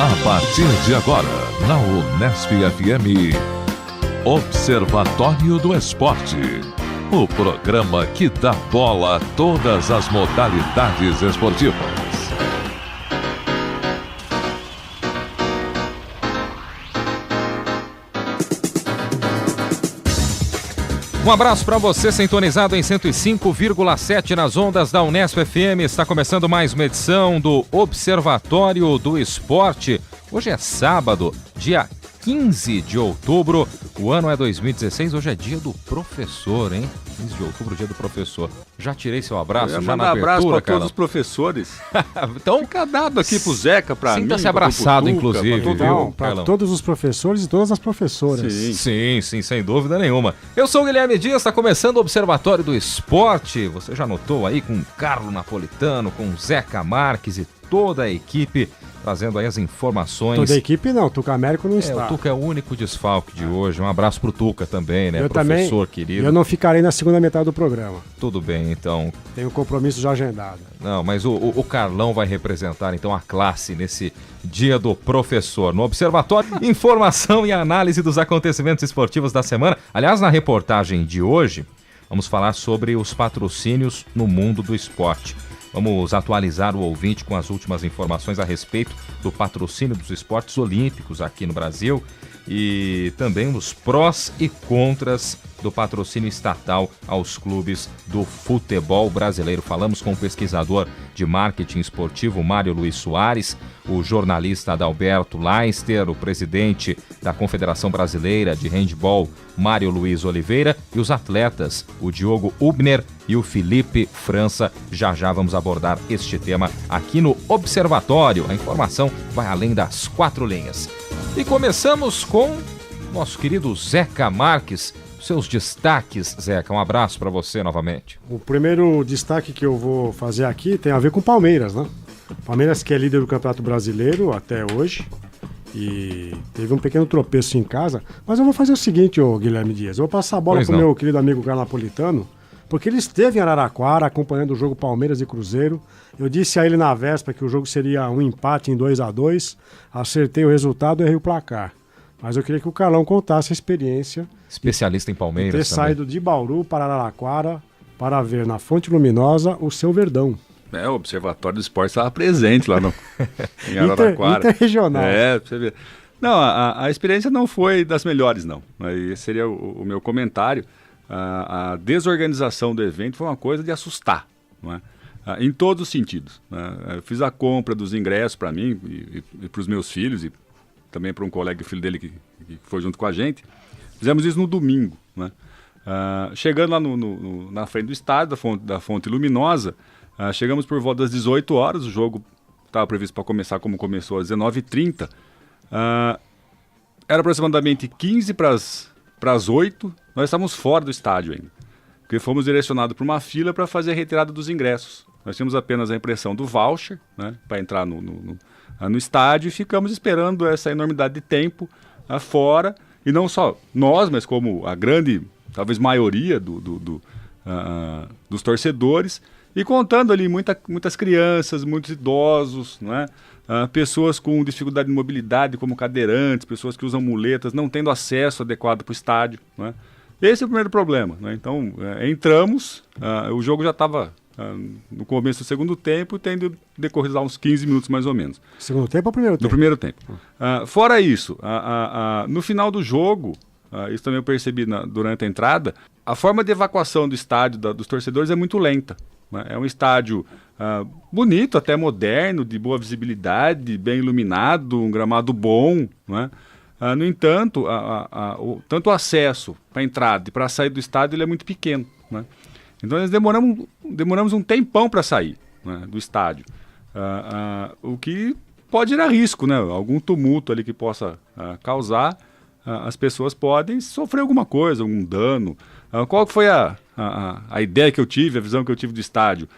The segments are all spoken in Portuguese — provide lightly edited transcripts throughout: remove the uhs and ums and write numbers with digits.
A partir de agora, na Unesp FM, Observatório do Esporte. O programa que dá bola a todas as modalidades esportivas. Um abraço para você, sintonizado em 105,7 nas ondas da Unesp FM. Está começando mais uma edição do Observatório do Esporte. Hoje é sábado, dia 15 de outubro. O ano é 2016, hoje é dia do professor, hein? 15 de outubro, dia do professor. Já tirei seu abraço, já na abertura, abraço para cara. todos os professores. Então, fica dado aqui pro Zeca, para mim. Sinta-se abraçado, Tuca, inclusive, viu? Para todos os professores e todas as professoras. Sim, sem dúvida nenhuma. Eu sou o Guilherme Dias, está começando o Observatório do Esporte. Você já notou aí com o Carlos Napolitano, com o Zeca Marques e toda a equipe trazendo aí as informações. Toda a equipe não, o Tuca Américo não está. O Tuca é o único desfalque de hoje. Um abraço pro Tuca também, né? Eu Professor também, querido. Eu não ficarei na segunda metade do programa. Tudo bem, então. Tenho um compromisso já agendado. Não, mas o Carlão vai representar então a classe nesse dia do professor. No Observatório, informação e análise dos acontecimentos esportivos da semana. Aliás, na reportagem de hoje, vamos falar sobre os patrocínios no mundo do esporte. Vamos atualizar o ouvinte com as últimas informações a respeito do patrocínio dos esportes olímpicos aqui no Brasil e também os prós e contras do patrocínio estatal aos clubes do futebol brasileiro. Falamos com o pesquisador de marketing esportivo Mário Luiz Soares, o jornalista Adalberto Leister, o presidente da Confederação Brasileira de Handebol Mário Luiz Oliveira e os atletas, o Diogo Hubner e o Felipe França. Já vamos abordar este tema aqui no Observatório. A informação vai além das quatro linhas. E começamos com nosso querido Zeca Marques. Seus destaques, Zeca, um abraço para você novamente. O primeiro destaque que eu vou fazer aqui tem a ver com o Palmeiras, né? Palmeiras que é líder do Campeonato Brasileiro até hoje e teve um pequeno tropeço em casa, mas eu vou fazer o seguinte, ô Guilherme Dias, eu vou passar a bola pro meu querido amigo Carlos Napolitano, porque ele esteve em Araraquara acompanhando o jogo Palmeiras e Cruzeiro. Eu disse a ele na véspera que o jogo seria um empate em 2-2, acertei o resultado e errei o placar. Mas eu queria que o Carlão contasse a experiência. Especialista em Palmeiras ter também. Saído de Bauru para Araraquara para ver na Fonte Luminosa o seu Verdão. O Observatório do Esporte estava presente lá em Araraquara. Interregional. Pra você ver. Não, a experiência não foi das melhores, não. Esse seria o meu comentário. A desorganização do evento foi uma coisa de assustar, não é? Em todos os sentidos. Eu fiz a compra dos ingressos para mim e para os meus filhos e também para um colega, o filho dele que foi junto com a gente. Fizemos isso no domingo, né? Chegando lá na frente do estádio, da Fonte Luminosa, chegamos por volta das 18 horas, o jogo estava previsto para começar como começou às 19h30. Era aproximadamente 15 para as 8, nós estávamos fora do estádio ainda, porque fomos direcionados para uma fila para fazer a retirada dos ingressos. Nós tínhamos apenas a impressão do voucher, né, para entrar no estádio e ficamos esperando essa enormidade de tempo fora, e não só nós, mas como a grande, talvez maioria dos torcedores, e contando ali muitas crianças, muitos idosos, né, pessoas com dificuldade de mobilidade, como cadeirantes, pessoas que usam muletas, não tendo acesso adequado para o estádio, né. Esse é o primeiro problema, né. Então, entramos, o jogo já estava no começo do segundo tempo, tendo decorrido uns 15 minutos mais ou menos. Segundo tempo ou primeiro tempo? No primeiro tempo. Fora isso, no final do jogo, isso também eu percebi durante a entrada, a forma de evacuação do estádio dos torcedores é muito lenta, né? É um estádio bonito, até moderno, de boa visibilidade, bem iluminado, um gramado bom, né? No entanto, tanto o acesso para a entrada e para sair do estádio ele é muito pequeno, né? Então nós demoramos um tempão para sair, né, do estádio, o que pode gerar risco, né? Algum tumulto ali que possa causar, as pessoas podem sofrer alguma coisa, algum dano. Qual foi a ideia que eu tive, a visão que eu tive do estádio?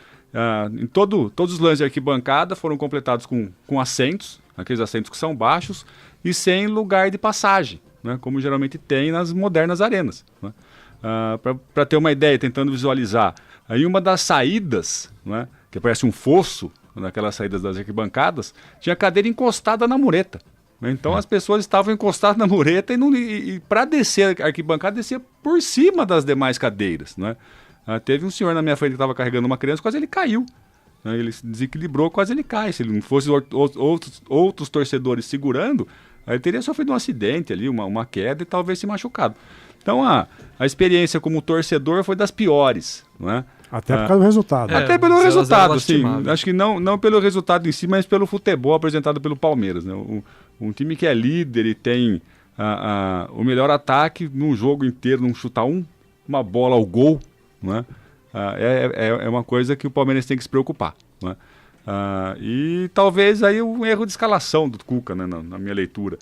Todos os lances de arquibancada foram completados com assentos, aqueles assentos que são baixos, e sem lugar de passagem, né, como geralmente tem nas modernas arenas, né? Para ter uma ideia, tentando visualizar, aí uma das saídas, né, que parece um fosso, naquelas saídas das arquibancadas, tinha cadeira encostada na mureta. Então as pessoas estavam encostadas na mureta e para descer a arquibancada, descia por cima das demais cadeiras, né? Teve um senhor na minha frente que estava carregando uma criança, quase ele caiu. Né? Ele se desequilibrou, quase ele cai. Se ele não fosse outros torcedores segurando, ele teria sofrido um acidente ali, uma queda e talvez se machucado. Então a experiência como torcedor foi das piores, não é? Até por causa do resultado. Até pelo resultado, sim. Acho que não pelo resultado em si, mas pelo futebol apresentado pelo Palmeiras. Né? Um time que é líder e tem o melhor ataque num jogo inteiro, não chutar uma bola ao gol, né? É uma coisa que o Palmeiras tem que se preocupar. Né? E talvez aí um erro de escalação do Cuca, né, na minha leitura.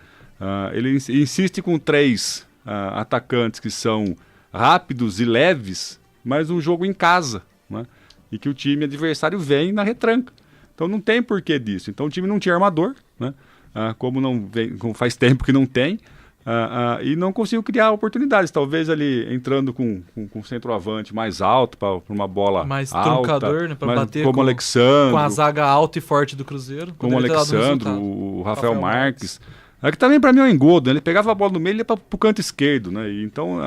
Ele insiste com 3 atacantes que são rápidos e leves, mas um jogo em casa, né? E que o time adversário vem na retranca. Então não tem porquê disso. Então o time não tinha armador, né? Como faz tempo que não tem, e não conseguiu criar oportunidades. Talvez ali entrando com centroavante mais alto para uma bola mais alta, truncador, né, para bater como Alexandre, com a zaga alta e forte do Cruzeiro. Como o Alexandre, o Rafael Marques. Que também para mim é um engodo, né? Ele pegava a bola no meio e ia para o canto esquerdo, né? E então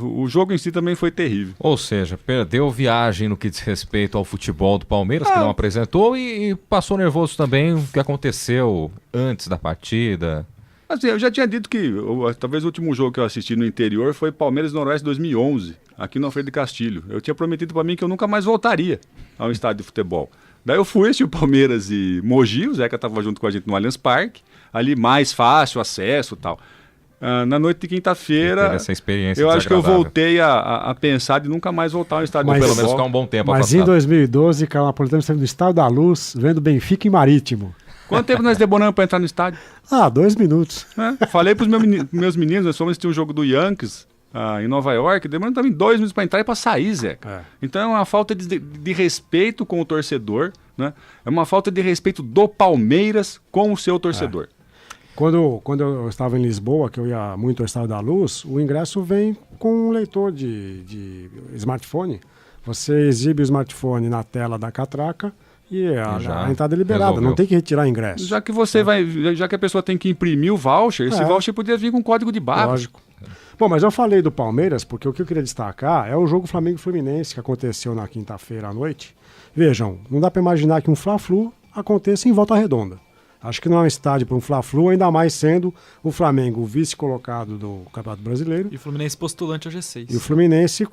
o jogo em si também foi terrível. Ou seja, perdeu viagem no que diz respeito ao futebol do Palmeiras, que não apresentou, e passou nervoso também o que aconteceu antes da partida. Assim, eu já tinha dito que talvez o último jogo que eu assisti no interior foi Palmeiras Noroeste 2011, aqui no Alfredo de Castilho. Eu tinha prometido para mim que eu nunca mais voltaria ao estádio de futebol. Daí eu fui assistir o Palmeiras e Mogi, o Zeca estava junto com a gente no Allianz Parque, ali mais fácil acesso e tal. Na noite de quinta-feira, essa experiência eu acho que eu voltei a pensar de nunca mais voltar ao estádio de pelo futebol. menos ficar um bom tempo Mas afastado. em 2012, Carlos Napolitano esteve no Estádio da Luz, vendo Benfica e Marítimo. Quanto tempo nós demoramos para entrar no estádio? 2 minutos. Falei para os meus meninos, nós fomos assistir um jogo do Yankees em Nova York, demoramos também 2 minutos para entrar e para sair, Zeca. Então é uma falta de respeito com o torcedor, né? É uma falta de respeito do Palmeiras com o seu torcedor. Quando eu estava em Lisboa, que eu ia muito ao Estádio da Luz, o ingresso vem com um leitor de smartphone. Você exibe o smartphone na tela da catraca e a entrada é liberada, resolveu. Não tem que retirar ingresso. Já que a pessoa tem que imprimir o voucher, esse voucher podia vir com código de barra. Lógico. Bom, mas eu falei do Palmeiras porque o que eu queria destacar é o jogo Flamengo-Fluminense que aconteceu na quinta-feira à noite. Vejam, não dá para imaginar que um Fla-Flu aconteça em Volta Redonda. Acho que não é um estádio para um Fla-Flu, ainda mais sendo o Flamengo o vice-colocado do Campeonato Brasileiro. E o Fluminense postulante ao G6. E o Fluminense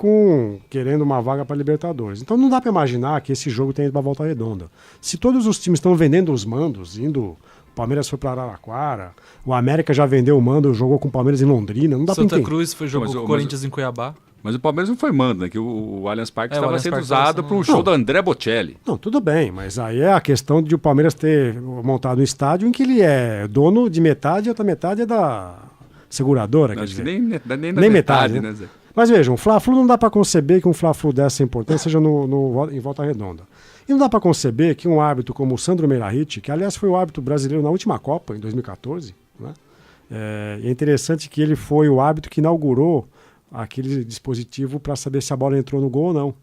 querendo uma vaga para Libertadores. Então não dá para imaginar que esse jogo tenha ido para Volta Redonda. Se todos os times estão vendendo os mandos, o Palmeiras foi para Araraquara, o América já vendeu o mando, jogou com o Palmeiras em Londrina, não dá para entender. Santa Cruz jogou com o Corinthians em Cuiabá. Mas o Palmeiras não foi mando, né? Que o Allianz Parque estava Allianz sendo Parque usado para um show do André Bocelli. Não, tudo bem, mas aí é a questão de o Palmeiras ter montado um estádio em que ele é dono de metade e outra metade é da seguradora. Não, quer dizer. nem metade, né, Zé? Mas vejam, o Fla-Flu não dá para conceber que um Fla-Flu dessa importância seja em Volta Redonda. E não dá para conceber que um árbitro como o Sandro Meirahit, que aliás foi o árbitro brasileiro na última Copa, em 2014, né? É interessante que ele foi o árbitro que inaugurou aquele dispositivo para saber se a bola entrou no gol ou não.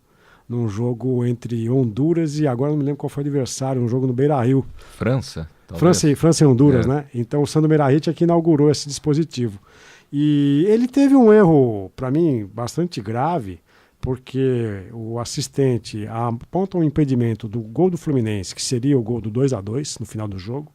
Num jogo entre Honduras e agora não me lembro qual foi o adversário, um jogo no Beira-Rio. França? Talvez. França e Honduras, né? Então o Sandro Meirahit é que inaugurou esse dispositivo. E ele teve um erro, para mim, bastante grave, porque o assistente aponta um impedimento do gol do Fluminense, que seria o gol do 2-2 no final do jogo.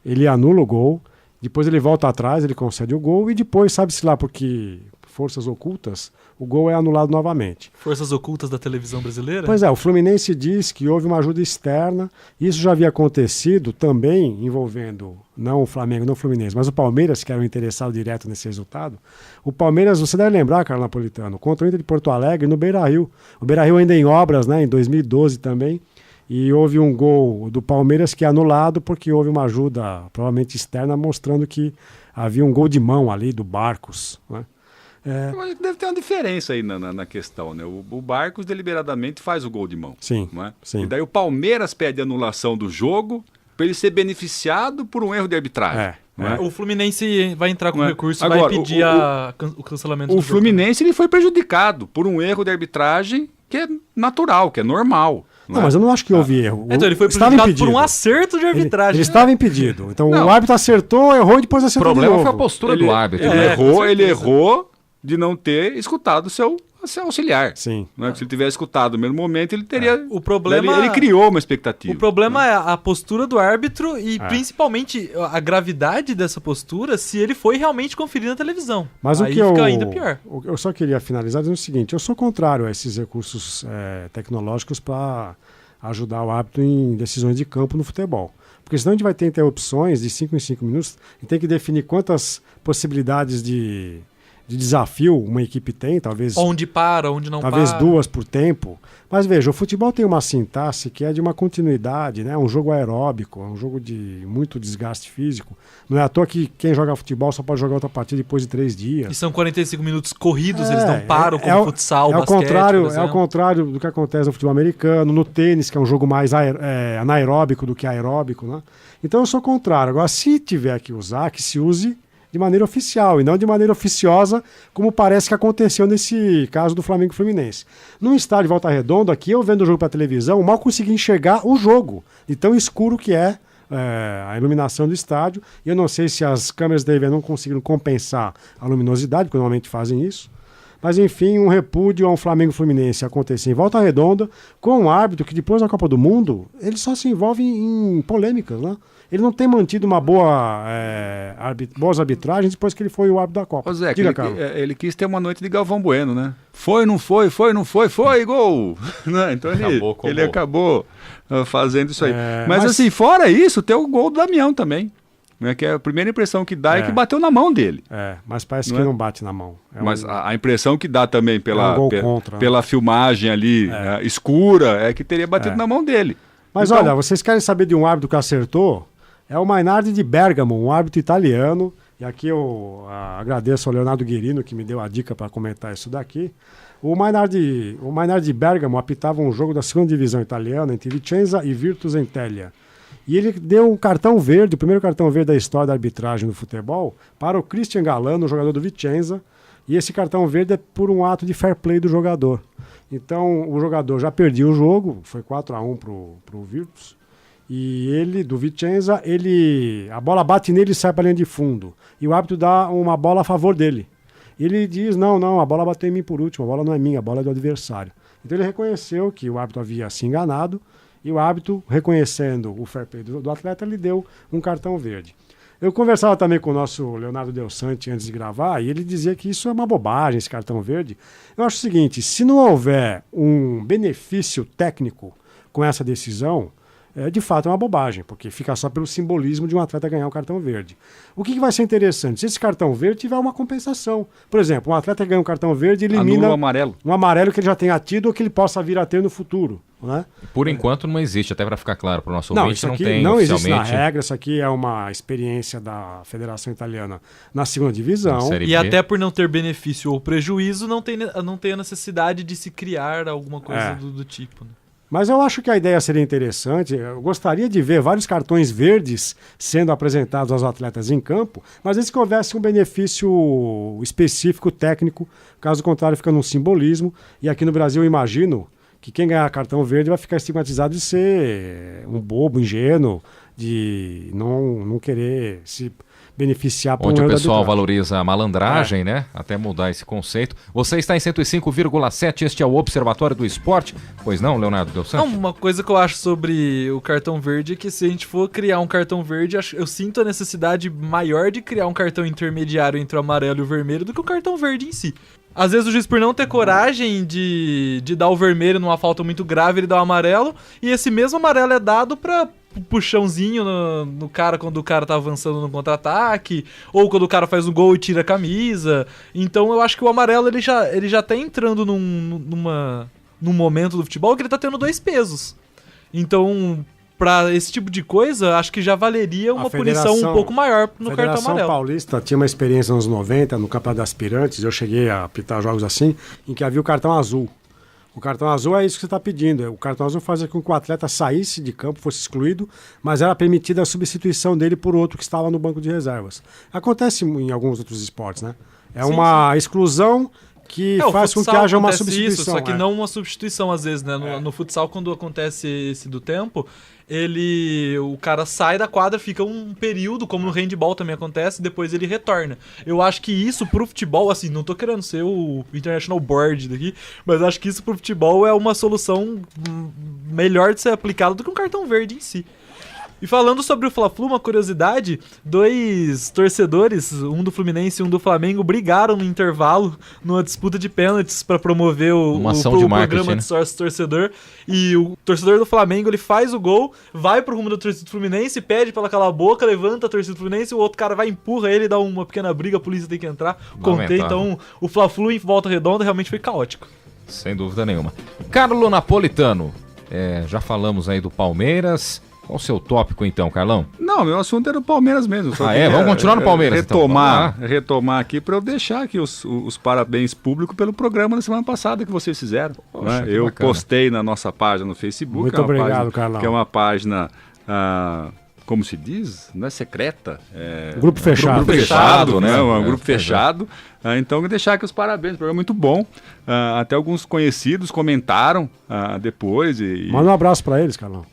Ele anula o gol, depois ele volta atrás, ele concede o gol e depois, sabe-se lá, porque forças ocultas, o gol é anulado novamente. Forças ocultas da televisão brasileira? Pois é, o Fluminense diz que houve uma ajuda externa. Isso já havia acontecido também envolvendo, não o Flamengo, não o Fluminense, mas o Palmeiras, que era o interessado direto nesse resultado. O Palmeiras, você deve lembrar, Carlos Napolitano, contra o Inter de Porto Alegre no Beira-Rio. O Beira-Rio ainda em obras, né, em 2012 também. E houve um gol do Palmeiras que é anulado porque houve uma ajuda, provavelmente externa, mostrando que havia um gol de mão ali do Barcos, né? Deve ter uma diferença aí na questão, né? O Barcos deliberadamente faz o gol de mão. Sim, não é? sim. E daí o Palmeiras pede anulação do jogo para ele ser beneficiado por um erro de arbitragem. Não é? O Fluminense vai entrar com Não é? recurso e Agora, vai pedir o cancelamento do O jogo. Fluminense ele foi prejudicado por um erro de arbitragem que é natural, que é normal. Não, mas eu não acho que houve erro. Então ele foi Estava prejudicado impedido. por um acerto de arbitragem. Ele estava impedido. Então Não. o árbitro acertou, errou e depois O acertou de problema novo. foi a postura do árbitro. Ele né? errou, com ele certeza. errou de não ter escutado seu auxiliar. Sim. Não é? Se ele tivesse escutado no mesmo momento, ele teria. O problema- Ele criou uma expectativa. O problema é a postura do árbitro e É. principalmente a gravidade dessa postura se ele foi realmente conferir na televisão. Mas Aí o que fica ainda pior. eu só queria finalizar dizendo o seguinte: eu sou contrário a esses recursos tecnológicos para ajudar o árbitro em decisões de campo no futebol. Porque senão a gente vai ter interrupções de 5 em 5 minutos e tem que definir quantas possibilidades de desafio uma equipe tem, talvez Onde para, onde não talvez para. 2 por tempo. Mas veja, o futebol tem uma sintaxe que é de uma continuidade, né? Um jogo aeróbico, é um jogo de muito desgaste físico. Não é à toa que quem joga futebol só pode jogar outra partida depois de 3 dias. E são 45 minutos corridos, eles não param como o- futsal, é o basquete, contrário, por é o exemplo. contrário do que acontece no futebol americano, no tênis, que é um jogo mais anaeróbico do que aeróbico, né? Então eu sou contrário. Agora, se tiver que usar, que se use de maneira oficial e não de maneira oficiosa, como parece que aconteceu nesse caso do Flamengo e Fluminense. Num estádio de Volta Redonda, aqui eu vendo o jogo pela televisão, mal consegui enxergar o jogo, de tão escuro que é a iluminação do estádio. E eu não sei se as câmeras da TV não conseguiram compensar a luminosidade, porque normalmente fazem isso. Mas, enfim, um repúdio a um Flamengo e Fluminense acontecer em Volta Redonda, com um árbitro que depois da Copa do Mundo, ele só se envolve em polêmicas, né? Ele não tem mantido uma boas arbitragens depois que ele foi o árbitro da Copa. Ô Zé, Diga, ele, Carlos. ele quis ter uma noite de Galvão Bueno, né? Foi, não foi, gol! Né? Então ele acabou fazendo isso aí. Mas assim, fora isso, tem o gol do Damião também. Né? Que é a primeira impressão que dá é que bateu na mão dele. Mas parece Não que é? não bate na mão. Mas a impressão que dá também um gol contra, né? pela filmagem ali escura é que teria batido na mão dele. Mas Então- olha, vocês querem saber de um árbitro que acertou? É o Mainardi de Bergamo, um árbitro italiano. E aqui eu agradeço ao Leonardo Guerino que me deu a dica para comentar isso daqui. O Mainardi de Bergamo apitava um jogo da segunda divisão italiana entre Vicenza e Virtus Entella. E ele deu um cartão verde, o primeiro cartão verde da história da arbitragem do futebol, para o Christian Galano, jogador do Vicenza. E esse cartão verde é por um ato de fair play do jogador. Então o jogador já perdia o jogo, foi 4-1 pro Virtus. E ele, do Vicenza, a bola bate nele e sai para a linha de fundo. E o árbitro dá uma bola a favor dele. Ele diz, não, a bola bateu em mim por último, a bola não é minha, a bola é do adversário. Então ele reconheceu que o árbitro havia se enganado e o árbitro, reconhecendo o fair play do atleta, lhe deu um cartão verde. Eu conversava também com o nosso Leonardo Del Sante antes de gravar e ele dizia que isso é uma bobagem, esse cartão verde. Eu acho o seguinte, se não houver um benefício técnico com essa decisão, de fato é uma bobagem, porque fica só pelo simbolismo de um atleta ganhar um cartão verde. O que vai ser interessante? Se esse cartão verde tiver uma compensação. Por exemplo, um atleta ganha um cartão verde e elimina Anula o amarelo. um amarelo que ele já tenha tido ou que ele possa vir a ter no futuro. Né? Por enquanto não existe, até para ficar claro para o nosso Não, ouvinte, isso não aqui tem não existe na oficialmente. regra, isso aqui é uma experiência da Federação Italiana na segunda divisão. Na Série E B. até por não ter benefício ou prejuízo, não tem a necessidade de se criar alguma coisa do tipo. Né? Mas eu acho que a ideia seria interessante. Eu gostaria de ver vários cartões verdes sendo apresentados aos atletas em campo, mas antes que houvesse um benefício específico, técnico, caso contrário fica num simbolismo. E aqui no Brasil eu imagino que quem ganhar cartão verde vai ficar estigmatizado de ser um bobo, ingênuo, de não querer se beneficiar por Onde um o erro da pessoal arbitragem. valoriza a malandragem, né? Até mudar esse conceito. Você está em 105,7, este é o Observatório do Esporte. Pois não, Leonardo Del Não, Sante? uma coisa que eu acho sobre o cartão verde é que se a gente for criar um cartão verde, eu sinto a necessidade maior de criar um cartão intermediário entre o amarelo e o vermelho do que o cartão verde em si. Às vezes o juiz, por não ter coragem de dar o vermelho numa falta muito grave, ele dá o amarelo, e esse mesmo amarelo é dado pra puxãozinho no cara quando o cara tá avançando no contra-ataque, ou quando o cara faz um gol e tira a camisa. Então eu acho que o amarelo ele já tá entrando num momento do futebol que ele tá tendo 2 pesos. Então, pra esse tipo de coisa, acho que já valeria uma punição um pouco maior no cartão Federação amarelo. Paulista tinha uma experiência nos anos 90, no Campeonato de Aspirantes, eu cheguei a apitar jogos assim, em que havia o cartão azul. O cartão azul é isso que você está pedindo. O cartão azul fazia com que o atleta saísse de campo, fosse excluído, mas era permitida a substituição dele por outro que estava no banco de reservas. Acontece em alguns outros esportes, né? É uma exclusão que o faz com que futsal haja uma acontece substituição. Isso, só que é. não uma substituição às vezes, né? No futsal, quando acontece esse do tempo, o cara sai da quadra, fica um período, como no handball também acontece, e depois ele retorna. Eu acho que isso pro futebol, assim, não tô querendo ser o International Board daqui, mas acho que isso pro futebol é uma solução melhor de ser aplicada do que um cartão verde em si. E falando sobre o Fla-Flu, uma curiosidade, 2 torcedores, um do Fluminense e um do Flamengo, brigaram no intervalo numa disputa de pênaltis para promover Uma ação de marketing, programa de sócio-torcedor. E o torcedor do Flamengo, ele faz o gol, vai pro rumo da torcida do Fluminense, pede pra ela calar a boca, levanta a torcida do Fluminense, o outro cara vai, empurra ele, dá uma pequena briga, a polícia tem que entrar. Contei, então o Fla-Flu em Volta Redonda realmente foi caótico. Sem dúvida nenhuma. Carlo Napolitano, já falamos aí do Palmeiras. Qual o seu tópico então, Carlão? Não, meu assunto era o Palmeiras mesmo. Vamos continuar no Palmeiras Retomar aqui para eu deixar aqui os parabéns públicos pelo programa da semana passada que vocês fizeram. Poxa, né? Eu bacana. Postei na nossa página no Facebook. Muito obrigado, Carlão. Que é uma página, como se diz? Não é secreta? Grupo fechado. Grupo fechado, né? né? Um grupo fechado. Então, deixar aqui os parabéns. O programa é muito bom. Até alguns conhecidos comentaram depois. Manda um abraço para eles, Carlão.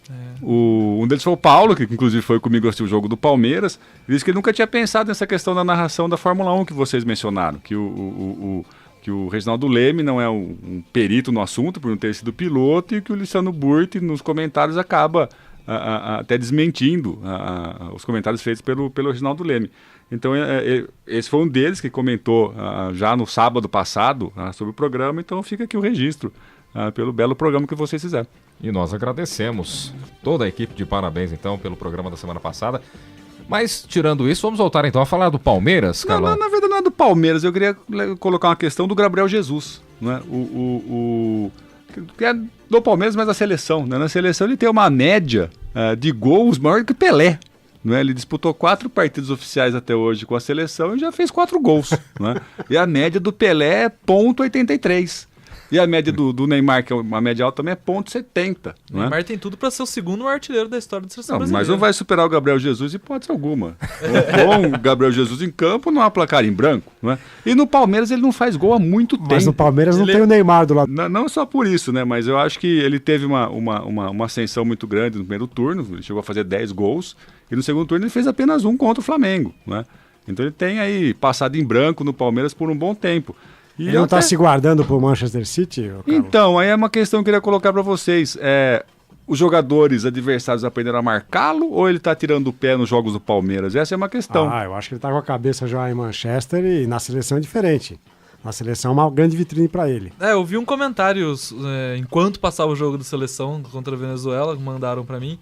Um deles foi o Paulo, que inclusive foi comigo assistir o jogo do Palmeiras. Ele disse que ele nunca tinha pensado nessa questão da narração da Fórmula 1 que vocês mencionaram. Que o Reginaldo Leme não é um perito no assunto, por não ter sido piloto, e que o Luciano Burti, nos comentários, acaba até desmentindo os comentários feitos pelo Reginaldo Leme. Então, esse foi um deles que comentou já no sábado passado sobre o programa. Então, fica aqui o registro pelo belo programa que vocês fizeram. E nós agradecemos toda a equipe, de parabéns então pelo programa da semana passada. Mas, tirando isso, vamos voltar então a falar do Palmeiras, Carlão. Na verdade não é do Palmeiras, eu queria colocar uma questão do Gabriel Jesus. Né? Que é do Palmeiras, mas da seleção. Né? Na seleção ele tem uma média de gols maior que Pelé. Né? Ele disputou 4 partidas oficiais até hoje com a seleção e já fez 4 gols. Né? E a média do Pelé é .83. E a média do Neymar, que é uma média alta, também é .70. O Neymar tem tudo para ser o segundo artilheiro da história da seleção brasileira. Mas não vai superar o Gabriel Jesus em hipótese alguma. Com o Gabriel Jesus em campo, não há placar em branco. Não é? E no Palmeiras ele não faz gol há muito tempo. Mas no Palmeiras não tem o Neymar do lado. Não só por isso, né? Mas eu acho que ele teve uma ascensão muito grande no primeiro turno. Ele chegou a fazer 10 gols. E no segundo turno ele fez apenas 1 contra o Flamengo. Né? Então ele tem aí passado em branco no Palmeiras por um bom tempo. Ele não está se guardando para o Manchester City, Carlos? Então, aí é uma questão que eu queria colocar para vocês. Os jogadores adversários aprenderam a marcá-lo ou ele está tirando o pé nos jogos do Palmeiras? Essa é uma questão. Eu acho que ele está com a cabeça já em Manchester e na seleção é diferente. Na seleção é uma grande vitrine para ele. Eu vi um comentário enquanto passava o jogo da seleção contra a Venezuela, que mandaram para mim,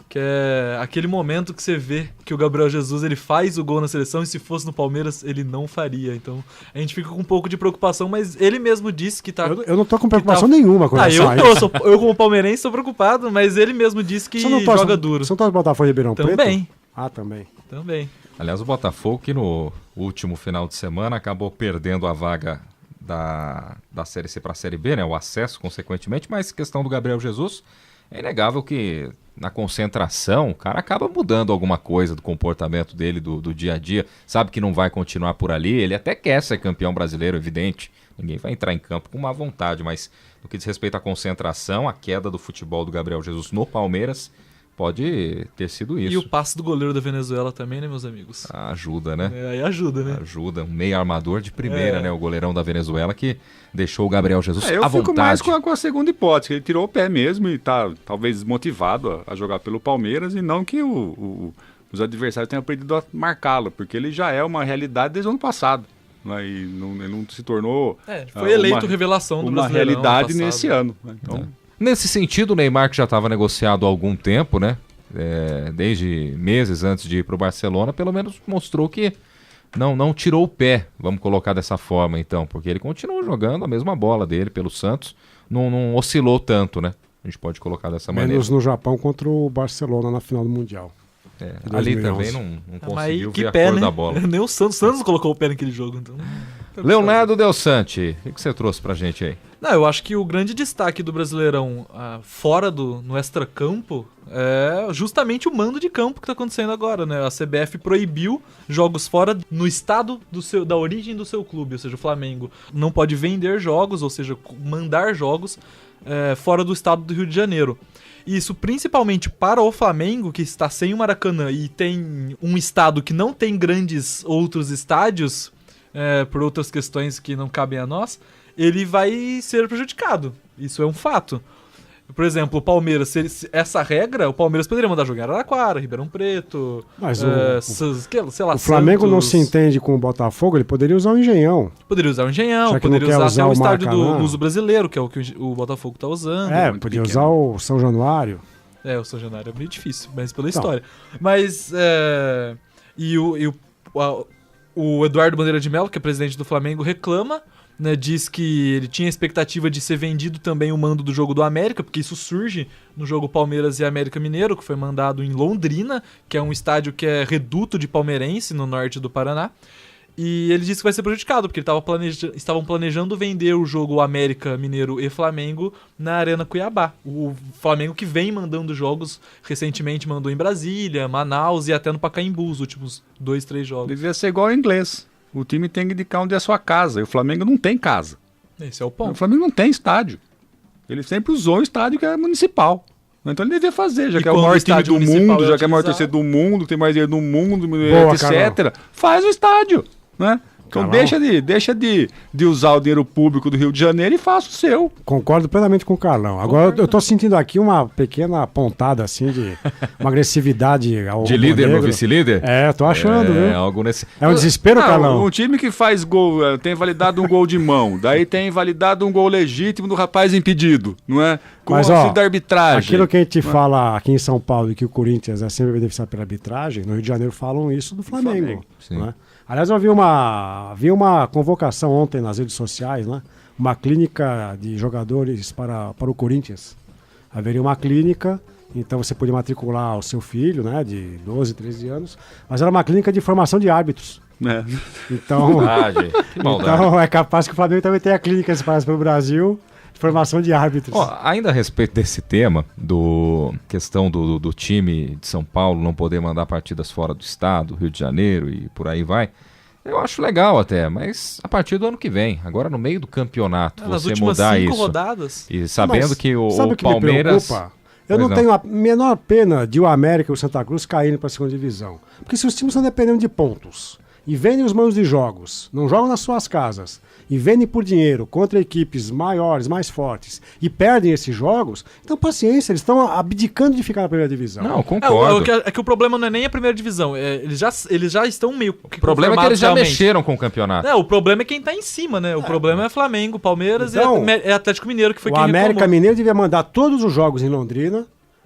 que é aquele momento que você vê que o Gabriel Jesus ele faz o gol na seleção e se fosse no Palmeiras ele não faria. Então a gente fica com um pouco de preocupação, mas ele mesmo disse que tá... Eu não tô com preocupação nenhuma com relação a isso. Eu como palmeirense sou preocupado, mas ele mesmo disse que joga duro. Você não torce Botafogo e Ribeirão Preto? Também. Também. Aliás, o Botafogo que no último final de semana acabou perdendo a vaga da Série C para a Série B, né? O acesso, consequentemente, mas questão do Gabriel Jesus, é inegável que na concentração o cara acaba mudando alguma coisa do comportamento dele, do dia a dia, sabe que não vai continuar por ali, ele até quer ser campeão brasileiro, evidente, ninguém vai entrar em campo com má vontade, mas no que diz respeito à concentração, a queda do futebol do Gabriel Jesus no Palmeiras pode ter sido isso. E o passe do goleiro da Venezuela também, né, meus amigos? Ajuda, né? Aí ajuda, né? Ajuda, um meio armador de primeira, né? O goleirão da Venezuela que deixou o Gabriel Jesus à vontade. Eu fico mais com a segunda hipótese, que ele tirou o pé mesmo e tá talvez desmotivado a jogar pelo Palmeiras e não que os adversários tenham aprendido a marcá-lo, porque ele já é uma realidade desde o ano passado. Né? E ele não se tornou... foi eleito revelação do Brasileirão. Uma realidade nesse ano. Né? Então... Nesse sentido, o Neymar, que já estava negociado há algum tempo, né? Desde meses antes de ir para o Barcelona, pelo menos mostrou que não tirou o pé, vamos colocar dessa forma então, porque ele continuou jogando a mesma bola dele pelo Santos, não oscilou tanto, né? A gente pode colocar dessa maneira. Menos no Japão contra o Barcelona na final do Mundial. Ali também não conseguiu ver a pé, cor né? da bola. Nem o Santos colocou o pé naquele jogo, então... Leonardo Del Sante, o que você trouxe pra gente aí? Não, eu acho que o grande destaque do Brasileirão fora no extracampo é justamente o mando de campo que está acontecendo agora, né? A CBF proibiu jogos fora no estado da origem do seu clube, ou seja, o Flamengo não pode vender jogos, ou seja, mandar jogos fora do estado do Rio de Janeiro. Isso principalmente para o Flamengo, que está sem o Maracanã e tem um estado que não tem grandes outros estádios, por outras questões que não cabem a nós, ele vai ser prejudicado. Isso é um fato. Por exemplo, o Palmeiras, essa regra, o Palmeiras poderia mandar jogar Araraquara, Ribeirão Preto, Mas sei lá, o Flamengo Santos. não se entende com o Botafogo, ele poderia usar o Engenhão. Poderia usar o Engenhão, Já que poderia não quer usar até usar o o estádio do Maracanã. Luso Brasileiro, que é o que o Botafogo está usando. Podia pequeno. usar o São Januário. O São Januário é meio difícil, mas pela Então. história. Mas, o Eduardo Bandeira de Mello, que é presidente do Flamengo, reclama, né, diz que ele tinha a expectativa de ser vendido também o mando do jogo do América, porque isso surge no jogo Palmeiras e América Mineiro, que foi mandado em Londrina, que é um estádio que é reduto de palmeirense, no norte do Paraná. E ele disse que vai ser prejudicado, porque estavam planejando vender o jogo América Mineiro e Flamengo na Arena Cuiabá. O Flamengo que vem mandando jogos, recentemente mandou em Brasília, Manaus e até no Pacaembu, os últimos 2-3 jogos. Devia ser igual ao inglês. O time tem que indicar onde é a sua casa. E o Flamengo não tem casa. Esse é o O ponto. Flamengo não tem estádio. Ele sempre usou o estádio que é municipal. Então ele devia fazer, já E que é o quando maior o time estádio do municipal mundo, é já que é o maior utilizado- torcedor do mundo, tem mais dinheiro do mundo, Boa, etc. Faz o estádio, né? Então Carlão. deixa de usar o dinheiro público do Rio de Janeiro e faça o seu. Concordo plenamente com o Carlão. Agora eu tô sentindo aqui uma pequena pontada assim de uma agressividade ao De líder no rubro-negro. vice-líder? Tô achando, viu? Algo nesse... É um desespero, Carlão. Um time que faz gol, tem validado um gol de mão, daí tem validado um gol legítimo do rapaz impedido, não é? Com Mas, o auxílio da arbitragem. aquilo que a gente fala aqui em São Paulo e que o Corinthians é sempre beneficiado pela arbitragem, no Rio de Janeiro falam isso do Flamengo. Sim. Né? Aliás, eu vi uma convocação ontem nas redes sociais, né? Uma clínica de jogadores para o Corinthians. Haveria uma clínica, então você podia matricular o seu filho, né, de 12, 13 anos, mas era uma clínica de formação de árbitros. É. Então, Maldade. Que maldade. então é capaz que o Flamengo também tenha clínicas espalhadas pelo Brasil de formação de árbitros. Ó, ainda a respeito desse tema, questão do time de São Paulo não poder mandar partidas fora do estado, Rio de Janeiro e por aí vai, eu acho legal até, mas a partir do ano que vem, agora no meio do campeonato, Nas você últimas mudar 5 isso. rodadas. E sabendo Mas que sabe o que me Palmeiras... preocupa? Eu Pois não não. tenho a menor pena de o América e o Santa Cruz caírem para a segunda divisão. Porque se os times estão dependendo de pontos e vendem os manos de jogos, não jogam nas suas casas, e vendem por dinheiro contra equipes maiores, mais fortes, e perdem esses jogos, então paciência, eles estão abdicando de ficar na primeira divisão. Não, concordo. É que o problema não é nem a primeira divisão. Eles já estão meio que O problema é que eles já conformados mexeram com o campeonato. realmente. O problema é quem tá em cima, né? O problema é Flamengo, Palmeiras Então, e Atlético Mineiro, que foi O quem América reclamou. Mineiro devia mandar todos os jogos em Londrina,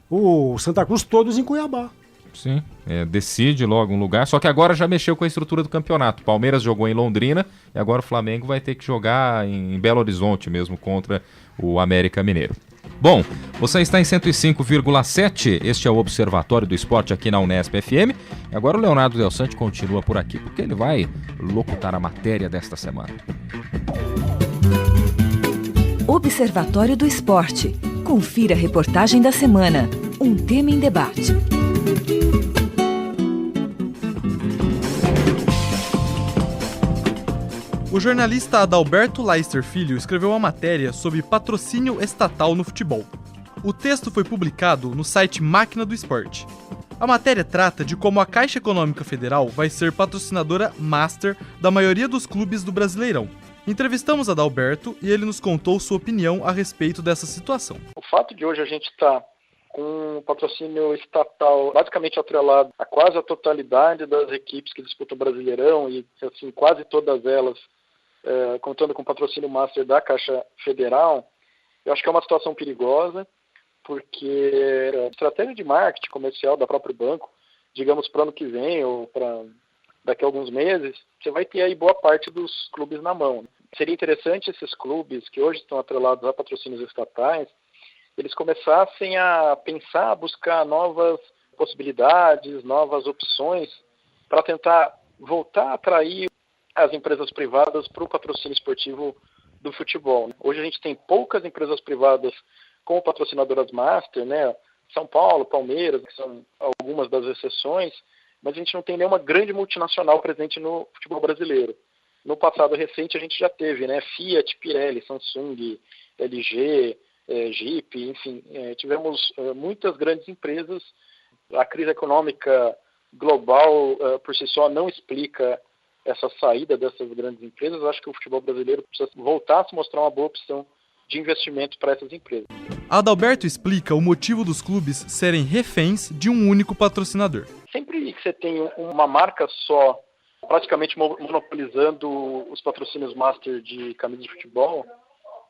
o Santa Cruz todos em Cuiabá. Sim, decide logo um lugar, só que agora já mexeu com a estrutura do campeonato. Palmeiras jogou em Londrina e agora o Flamengo vai ter que jogar em Belo Horizonte mesmo contra o América Mineiro. Bom, você está em 105,7, este é o Observatório do Esporte aqui na Unesp FM. E agora o Leonardo Del Sante continua por aqui, porque ele vai locutar a matéria desta semana. Observatório do Esporte. Confira a reportagem da semana. Um tema em debate. O jornalista Adalberto Leister Filho escreveu uma matéria sobre patrocínio estatal no futebol. O texto foi publicado no site Máquina do Esporte. A matéria trata de como a Caixa Econômica Federal vai ser patrocinadora master da maioria dos clubes do Brasileirão. Entrevistamos Adalberto e ele nos contou sua opinião a respeito dessa situação. O fato de hoje a gente estar com um patrocínio estatal basicamente atrelado a quase a totalidade das equipes que disputam o Brasileirão e assim, quase todas elas contando com o patrocínio master da Caixa Federal, eu acho que é uma situação perigosa, porque a estratégia de marketing comercial da próprio banco, digamos para o ano que vem ou para daqui a alguns meses, você vai ter aí boa parte dos clubes na mão. Seria interessante esses clubes que hoje estão atrelados a patrocínios estatais, eles começassem a pensar, a buscar novas possibilidades, novas opções para tentar voltar a atrair as empresas privadas para o patrocínio esportivo do futebol. Hoje a gente tem poucas empresas privadas como patrocinadoras master, né? São Paulo, Palmeiras, que são algumas das exceções, mas a gente não tem nenhuma grande multinacional presente no futebol brasileiro. No passado recente a gente já teve, né? Fiat, Pirelli, Samsung, LG, Jeep, enfim, tivemos muitas grandes empresas. A crise econômica global por si só não explica essa saída dessas grandes empresas. Eu acho que o futebol brasileiro precisa voltar a se mostrar uma boa opção de investimento para essas empresas. Adalberto explica o motivo dos clubes serem reféns de um único patrocinador. Sempre que você tem uma marca só, praticamente monopolizando os patrocínios master de camisas de futebol,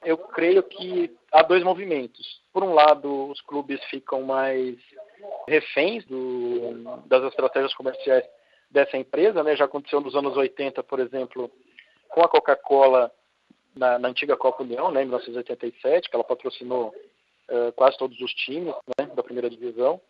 eu creio que há dois movimentos. Por um lado, os clubes ficam mais reféns das estratégias comerciais dessa empresa, né? Já aconteceu nos anos 80, por exemplo, com a Coca-Cola na antiga Copa União, né, em 1987, que ela patrocinou quase todos os times, né, da primeira divisão,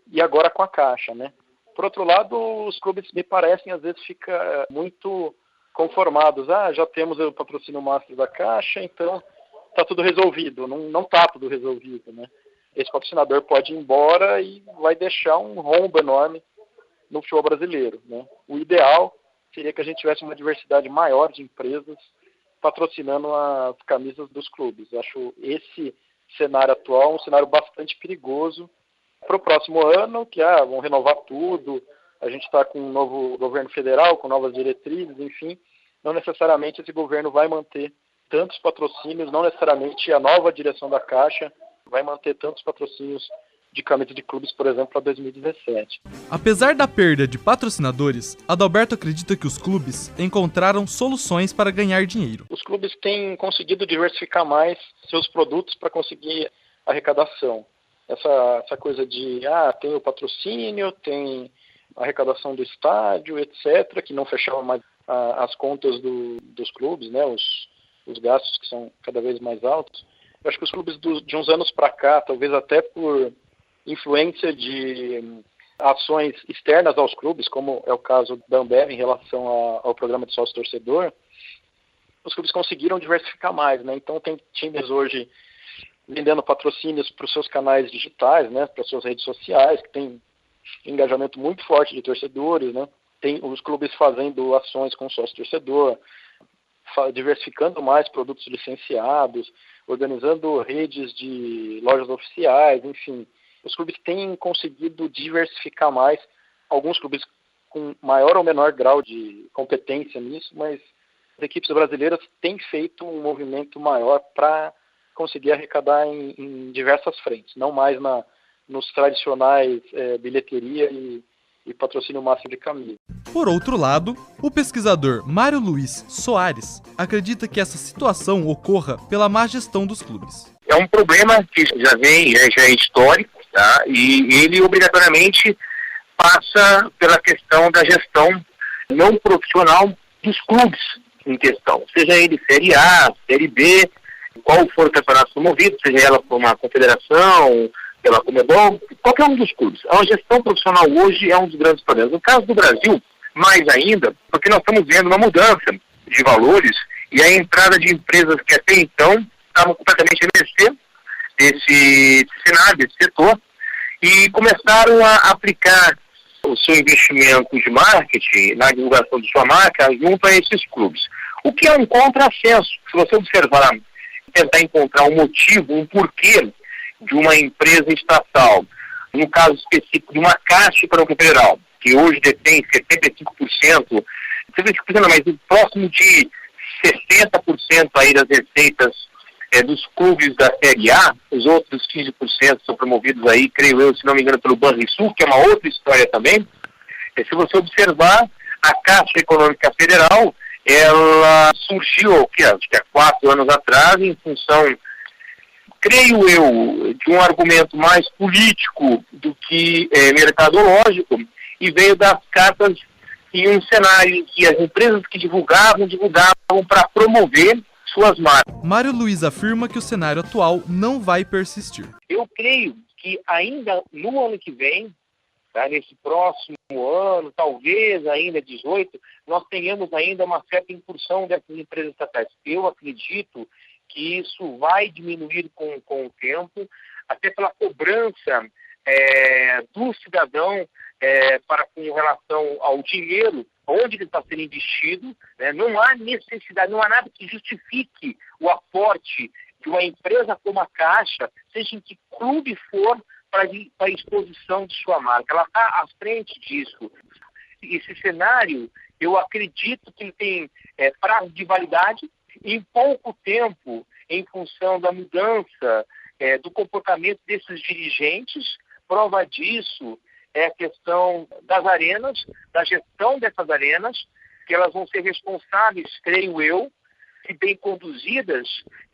e agora com a Caixa, né. Por outro lado, os clubes, me parecem, às vezes ficam muito conformados. Já temos o patrocínio master da Caixa, então está tudo resolvido. Não está tudo resolvido, né. Esse patrocinador pode ir embora e vai deixar um rombo enorme no futebol brasileiro, né. O ideal seria que a gente tivesse uma diversidade maior de empresas patrocinando as camisas dos clubes. Eu acho esse cenário atual um cenário bastante perigoso para o próximo ano, que vão renovar tudo, a gente está com um novo governo federal, com novas diretrizes, enfim, não necessariamente esse governo vai manter tantos patrocínios, não necessariamente a nova direção da Caixa vai manter tantos patrocínios de camisas de clubes, por exemplo, para 2017. Apesar da perda de patrocinadores, Adalberto acredita que os clubes encontraram soluções para ganhar dinheiro. Os clubes têm conseguido diversificar mais seus produtos para conseguir arrecadação. Essa coisa de, tem o patrocínio, tem a arrecadação do estádio, etc., que não fechavam mais as contas dos clubes, né, os gastos que são cada vez mais altos. Eu acho que os clubes de uns anos para cá, talvez até por influência de ações externas aos clubes, como é o caso da Ambev em relação ao programa de sócio-torcedor, os clubes conseguiram diversificar mais, né? Então tem times hoje vendendo patrocínios para os seus canais digitais, né? Para as suas redes sociais, que tem engajamento muito forte de torcedores, né? Tem os clubes fazendo ações com sócio-torcedor, diversificando mais produtos licenciados, organizando redes de lojas oficiais, enfim. Os clubes têm conseguido diversificar mais, alguns clubes com maior ou menor grau de competência nisso, mas as equipes brasileiras têm feito um movimento maior para conseguir arrecadar em diversas frentes, não mais nos tradicionais bilheteria e patrocínio máximo de camisa. Por outro lado, o pesquisador Mário Luiz Soares acredita que essa situação ocorra pela má gestão dos clubes. É um problema que já é histórico, tá? E ele obrigatoriamente passa pela questão da gestão não profissional dos clubes em questão, seja ele Série A, Série B, qual for o campeonato promovido, seja ela por uma confederação, pela Comebol, qualquer um dos clubes. A gestão profissional hoje é um dos grandes problemas. No caso do Brasil, mais ainda, porque nós estamos vendo uma mudança de valores e a entrada de empresas que até então estavam completamente à mercê desse cenário, desse setor, e começaram a aplicar o seu investimento de marketing na divulgação de sua marca junto a esses clubes. O que é um contrassenso. Se você observar, tentar encontrar um motivo, um porquê de uma empresa estatal, no caso específico de uma Caixa Econômica Federal, que hoje detém 75%, mas próximo de 60% aí das receitas dos clubes da Série A, os outros 15% são promovidos aí, creio eu, se não me engano, pelo Banrisul, que é uma outra história também. Se você observar, a Caixa Econômica Federal, ela surgiu, acho que há 4 anos atrás, em função, creio eu, de um argumento mais político do que mercadológico, e veio das cartas em um cenário em que as empresas que divulgavam para promover suas marcas. Mário Luiz afirma que o cenário atual não vai persistir. Eu creio que ainda no ano que vem, tá, nesse próximo ano, talvez ainda 18, nós tenhamos ainda uma certa incursão dessas empresas estatais. Eu acredito que isso vai diminuir com o tempo, até pela cobrança do cidadão com relação ao dinheiro, onde ele está sendo investido, né? Não há necessidade, não há nada que justifique o aporte de uma empresa como a Caixa, seja em que clube for, para a exposição de sua marca. Ela está à frente disso. Esse cenário, eu acredito que ele tem prazo de validade. Em pouco tempo, em função da mudança do comportamento desses dirigentes, prova disso é a questão das arenas, da gestão dessas arenas, que elas vão ser responsáveis, creio eu, se bem conduzidas,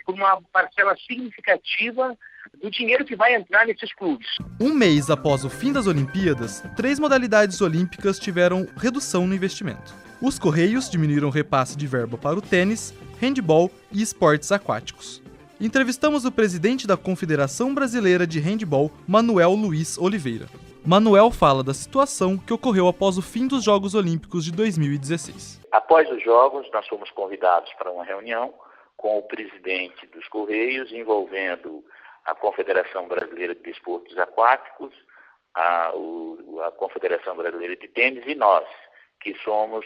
por uma parcela significativa do dinheiro que vai entrar nesses clubes. Um mês após o fim das Olimpíadas, 3 modalidades olímpicas tiveram redução no investimento. Os Correios diminuíram o repasse de verba para o tênis, handebol e esportes aquáticos. Entrevistamos o presidente da Confederação Brasileira de Handebol, Manuel Luiz Oliveira. Manuel fala da situação que ocorreu após o fim dos Jogos Olímpicos de 2016. Após os Jogos, nós fomos convidados para uma reunião com o presidente dos Correios, envolvendo a Confederação Brasileira de Desportos Aquáticos, a Confederação Brasileira de Tênis e nós, que somos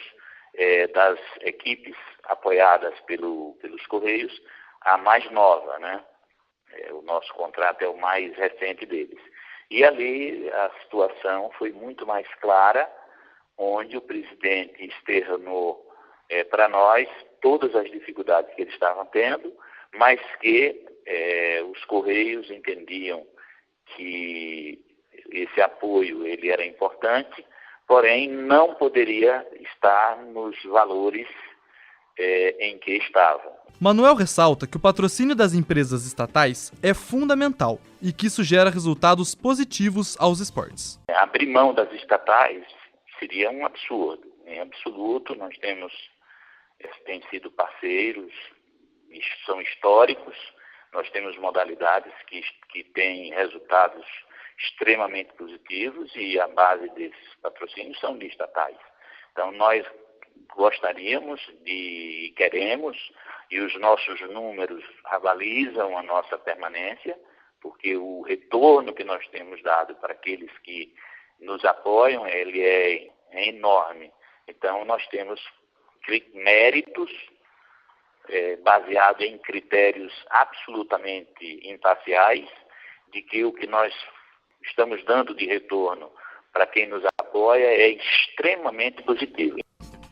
das equipes apoiadas pelos Correios, a mais nova, né? O nosso contrato é o mais recente deles. E ali a situação foi muito mais clara, onde o presidente externou para nós todas as dificuldades que eles estavam tendo, mas que os Correios entendiam que esse apoio ele era importante, porém não poderia estar nos valores em que estavam. Manuel ressalta que o patrocínio das empresas estatais é fundamental e que isso gera resultados positivos aos esportes. Abrir mão das estatais seria um absurdo. Em absoluto, nós temos sido parceiros, são históricos, nós temos modalidades que têm resultados extremamente positivos e a base desses patrocínios são de estatais. Então, nós gostaríamos e queremos, e os nossos números avalizam a nossa permanência, porque o retorno que nós temos dado para aqueles que nos apoiam, ele é enorme. Então, nós temos méritos baseados em critérios absolutamente imparciais, de que o que nós estamos dando de retorno para quem nos apoia é extremamente positivo.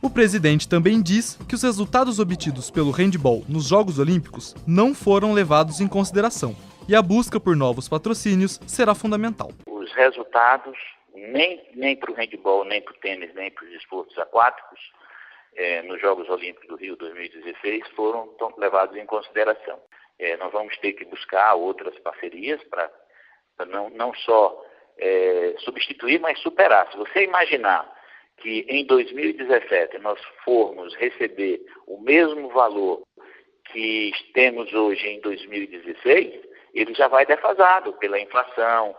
O presidente também diz que os resultados obtidos pelo handebol nos Jogos Olímpicos não foram levados em consideração e a busca por novos patrocínios será fundamental. Os resultados, nem para o handebol, nem para o tênis, nem para os esportes aquáticos, nos Jogos Olímpicos do Rio 2016, foram levados em consideração. Nós vamos ter que buscar outras parcerias para não só substituir, mas superar. Se você imaginar que em 2017 nós formos receber o mesmo valor que temos hoje em 2016, ele já vai defasado pela inflação,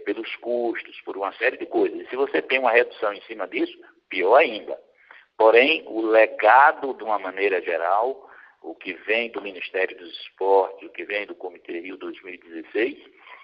pelos custos, por uma série de coisas. E se você tem uma redução em cima disso, pior ainda. Porém, o legado, de uma maneira geral, o que vem do Ministério dos Esportes, o que vem do Comitê Rio 2016,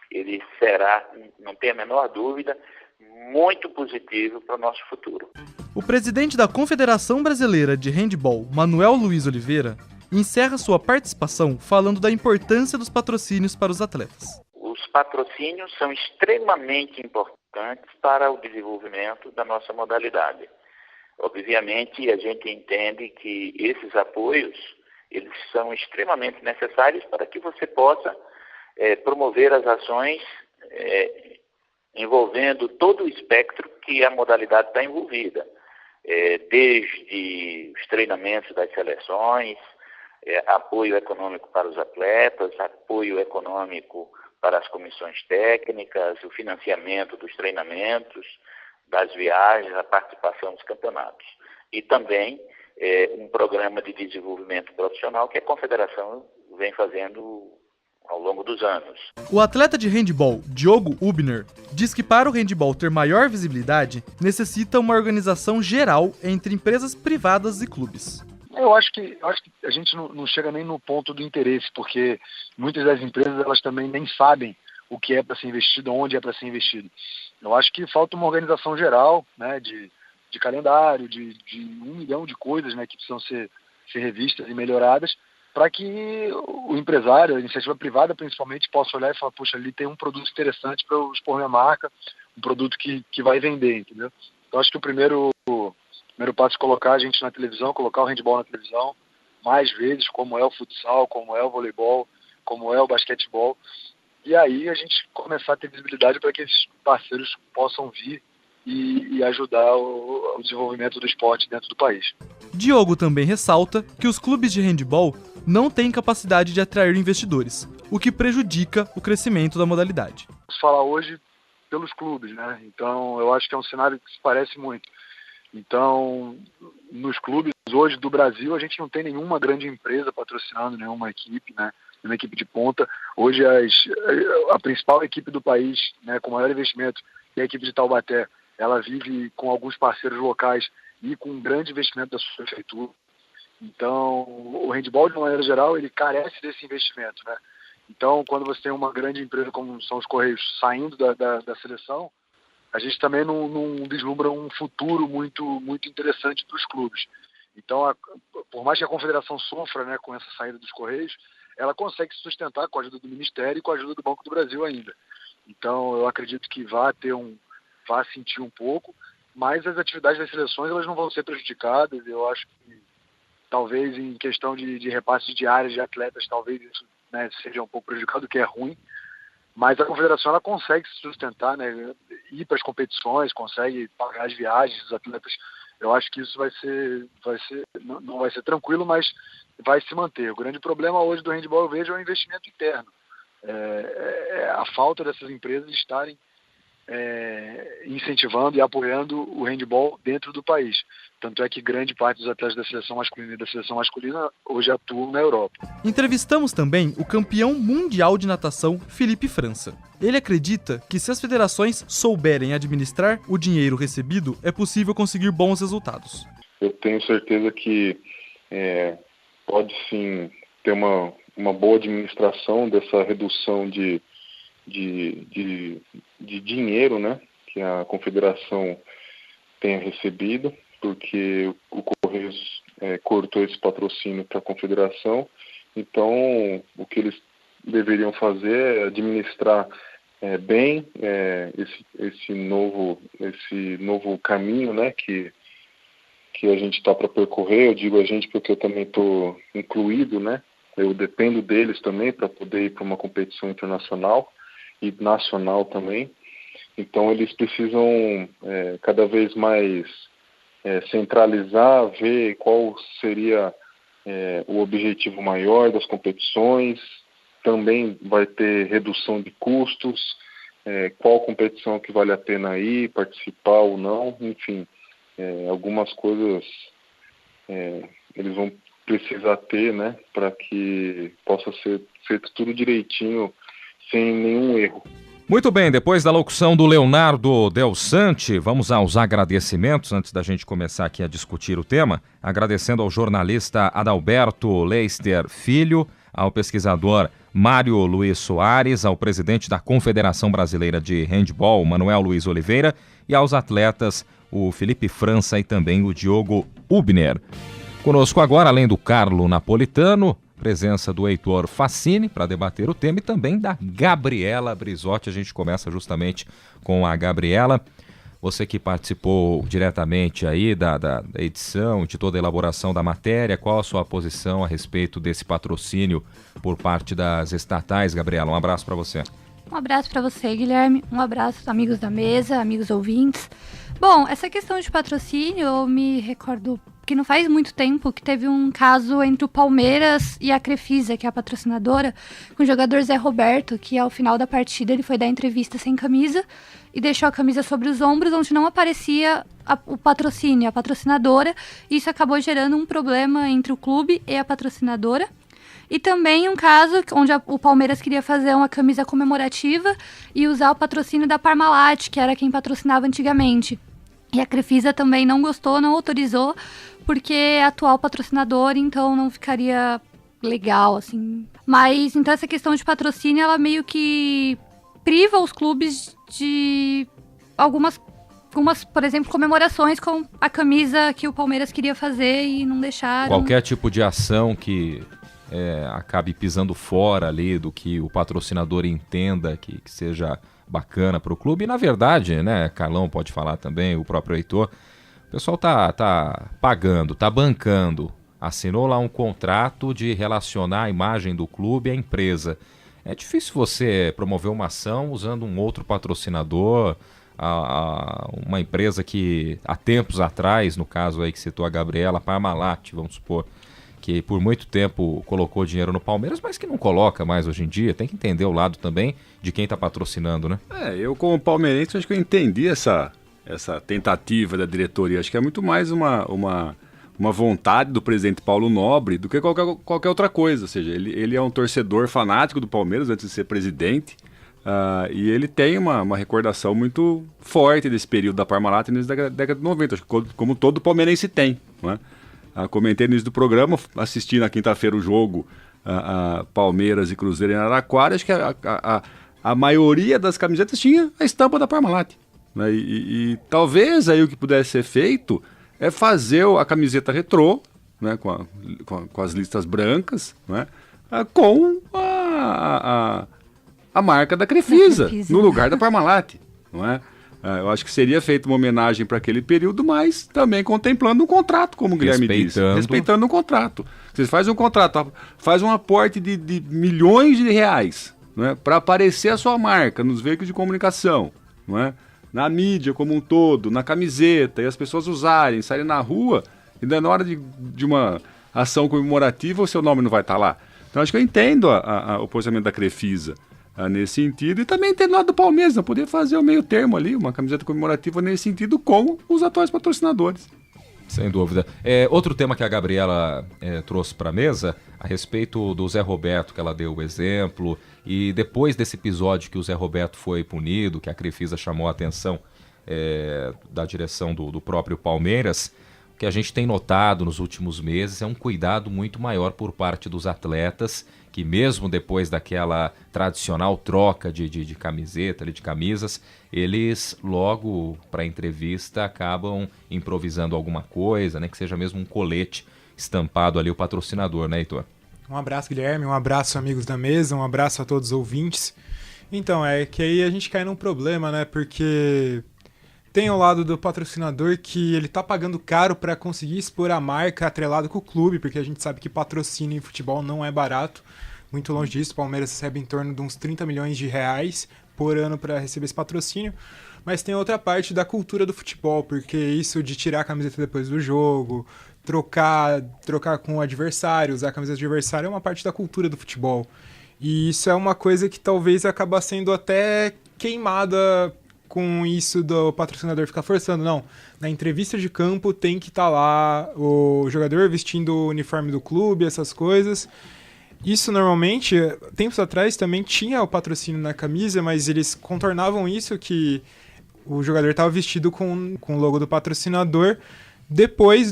ele será, não tem a menor dúvida, muito positivo para o nosso futuro. O presidente da Confederação Brasileira de Handebol, Manuel Luiz Oliveira, encerra sua participação falando da importância dos patrocínios para os atletas. Os patrocínios são extremamente importantes para o desenvolvimento da nossa modalidade. Obviamente, a gente entende que esses apoios, eles são extremamente necessários para que você possa promover as ações envolvendo todo o espectro que a modalidade está envolvida, desde os treinamentos das seleções, apoio econômico para os atletas, apoio econômico para as comissões técnicas, o financiamento dos treinamentos, das viagens, a participação dos campeonatos. E também um programa de desenvolvimento profissional que a Confederação vem fazendo ao longo dos anos. O atleta de handebol, Diogo Hübner, diz que para o handebol ter maior visibilidade, necessita uma organização geral entre empresas privadas e clubes. Eu acho que a gente não chega nem no ponto do interesse, porque muitas das empresas elas também nem sabem o que é para ser investido, onde é para ser investido. Eu acho que falta uma organização geral, né, de calendário, de 1 milhão de coisas, né, que precisam ser revistas e melhoradas, para que o empresário, a iniciativa privada principalmente, possa olhar e falar, poxa, ali tem um produto interessante para eu expor minha marca, um produto que vai vender, entendeu? Então acho que o primeiro passo é colocar a gente na televisão, colocar o handebol na televisão mais vezes, como é o futsal, como é o voleibol, como é o basquetebol, e aí a gente começar a ter visibilidade para que esses parceiros possam vir e ajudar o desenvolvimento do esporte dentro do país. Diogo também ressalta que os clubes de handebol não têm capacidade de atrair investidores, o que prejudica o crescimento da modalidade. Vamos falar hoje pelos clubes, né? Então eu acho que é um cenário que se parece muito. Então, nos clubes hoje do Brasil, a gente não tem nenhuma grande empresa patrocinando nenhuma equipe, né? Nenhuma equipe de ponta. Hoje a principal equipe do país, né, com maior investimento, que é a equipe de Taubaté, ela vive com alguns parceiros locais e com um grande investimento da sua prefeitura. Então, o handebol, de uma maneira geral, ele carece desse investimento, né? Então, quando você tem uma grande empresa como são os Correios saindo da seleção, a gente também não vislumbra um futuro muito, muito interessante para os clubes. Então, por mais que a confederação sofra, né, com essa saída dos Correios, ela consegue se sustentar com a ajuda do Ministério e com a ajuda do Banco do Brasil ainda. Então, eu acredito que vá sentir um pouco, mas as atividades das seleções elas não vão ser prejudicadas. Eu acho que talvez em questão de repasse de áreas de atletas, talvez isso, né, seja um pouco prejudicado, o que é ruim, mas a confederação ela consegue se sustentar, né, ir para as competições, consegue pagar as viagens dos atletas. Eu acho que isso não vai ser tranquilo, mas vai se manter. O grande problema hoje do handebol, eu vejo, é o investimento interno. A falta dessas empresas estarem incentivando e apoiando o handebol dentro do país. Tanto é que grande parte dos atletas da seleção masculina e da seleção masculina hoje atuam na Europa. Entrevistamos também o campeão mundial de natação, Felipe França. Ele acredita que se as federações souberem administrar o dinheiro recebido, é possível conseguir bons resultados. Eu tenho certeza que pode sim ter uma boa administração dessa redução de dinheiro, né, que a confederação tenha recebido, porque o Correios cortou esse patrocínio para a confederação. Então, o que eles deveriam fazer é administrar bem esse novo caminho, né, que a gente está para percorrer. Eu digo a gente porque eu também estou incluído, né? Eu dependo deles também para poder ir para uma competição internacional e nacional também. Então eles precisam cada vez mais centralizar, ver qual seria o objetivo maior das competições. Também vai ter redução de custos, qual competição que vale a pena ir, participar ou não, enfim, algumas coisas eles vão precisar ter, né, para que possa ser feito tudo direitinho, sem nenhum erro. Muito bem, depois da locução do Leonardo Del Sante, vamos aos agradecimentos antes da gente começar aqui a discutir o tema. Agradecendo ao jornalista Adalberto Leister Filho, ao pesquisador Mário Luiz Soares, ao presidente da Confederação Brasileira de Handebol, Manuel Luiz Oliveira, e aos atletas, o Felipe França e também o Diogo Hübner. Conosco agora, além do Carlo Napolitano, presença do Heitor Facini para debater o tema e também da Gabriela Brizotti. A gente começa justamente com a Gabriela. Você que participou diretamente aí da edição, de toda a elaboração da matéria, qual a sua posição a respeito desse patrocínio por parte das estatais, Gabriela? Um abraço para você. Um abraço para você, Guilherme. Um abraço, amigos da mesa, amigos ouvintes. Bom, essa questão de patrocínio, eu me recordo que não faz muito tempo que teve um caso entre o Palmeiras e a Crefisa, que é a patrocinadora, com o jogador Zé Roberto, que ao final da partida ele foi dar entrevista sem camisa e deixou a camisa sobre os ombros, onde não aparecia o patrocínio, a patrocinadora, e isso acabou gerando um problema entre o clube e a patrocinadora. E também um caso onde o Palmeiras queria fazer uma camisa comemorativa e usar o patrocínio da Parmalat, que era quem patrocinava antigamente. E a Crefisa também não gostou, não autorizou, porque é atual patrocinador, então não ficaria legal, assim. Mas, então, essa questão de patrocínio, ela meio que priva os clubes de algumas, por exemplo, comemorações com a camisa que o Palmeiras queria fazer e não deixaram. Qualquer tipo de ação que acabe pisando fora ali do que o patrocinador entenda que seja bacana para o clube. E, na verdade, né, Carlão pode falar também, o próprio Heitor, o pessoal tá pagando, tá bancando, assinou lá um contrato de relacionar a imagem do clube à empresa. É difícil você promover uma ação usando um outro patrocinador, uma empresa que há tempos atrás, no caso aí que citou a Gabriela, a Parmalat, vamos supor, que por muito tempo colocou dinheiro no Palmeiras, mas que não coloca mais hoje em dia. Tem que entender o lado também de quem está patrocinando, né? Eu como palmeirense acho que eu entendi essa tentativa da diretoria. Acho que é muito mais uma vontade do presidente Paulo Nobre do que qualquer outra coisa. Ou seja, ele é um torcedor fanático do Palmeiras antes de ser presidente, e ele tem uma recordação muito forte desse período da Parmalat no início da década de 90, acho que como todo palmeirense tem, não é? Comentei no início do programa, assisti na quinta-feira o jogo Palmeiras e Cruzeiro em Araraquara, acho que a maioria das camisetas tinha a estampa da Parmalat, né? E talvez aí o que pudesse ser feito é fazer a camiseta retrô, né, com as listas brancas, né, com a marca da Crefisa, no lugar da Parmalat, não é? Eu acho que seria feita uma homenagem para aquele período, mas também contemplando um contrato, como o Guilherme disse. Respeitando um contrato. Você faz um contrato, faz um aporte de milhões de reais, né, para aparecer a sua marca nos veículos de comunicação, não é? Na mídia como um todo, na camiseta, e as pessoas usarem, saírem na rua, e na hora de uma ação comemorativa o seu nome não vai estar lá. Então acho que eu entendo o posicionamento da Crefisa nesse sentido, e também entendo o lado do Palmeiras, não poder fazer o meio termo ali, uma camiseta comemorativa nesse sentido com os atuais patrocinadores. Sem dúvida. Outro tema que a Gabriela trouxe para a mesa, a respeito do Zé Roberto, que ela deu o exemplo, e depois desse episódio que o Zé Roberto foi punido, que a Crefisa chamou a atenção da direção do próprio Palmeiras, o que a gente tem notado nos últimos meses é um cuidado muito maior por parte dos atletas, que mesmo depois daquela tradicional troca de camiseta, de camisas, eles logo para a entrevista acabam improvisando alguma coisa, né, que seja mesmo um colete estampado ali o patrocinador, né, Heitor? Um abraço, Guilherme, um abraço, amigos da mesa, um abraço a todos os ouvintes. Então, é que aí a gente cai num problema, né, porque tem o lado do patrocinador que ele tá pagando caro para conseguir expor a marca atrelado com o clube, porque a gente sabe que patrocínio em futebol não é barato. Muito longe disso, o Palmeiras recebe em torno de uns 30 milhões de reais por ano para receber esse patrocínio. Mas tem outra parte da cultura do futebol, porque isso de tirar a camiseta depois do jogo, trocar com o adversário, usar a camiseta do adversário é uma parte da cultura do futebol. E isso é uma coisa que talvez acaba sendo até queimada com isso do patrocinador ficar forçando. Não, na entrevista de campo tem que estar lá o jogador vestindo o uniforme do clube, essas coisas. Isso normalmente, tempos atrás também tinha o patrocínio na camisa, mas eles contornavam isso, que o jogador estava vestido com o logo do patrocinador depois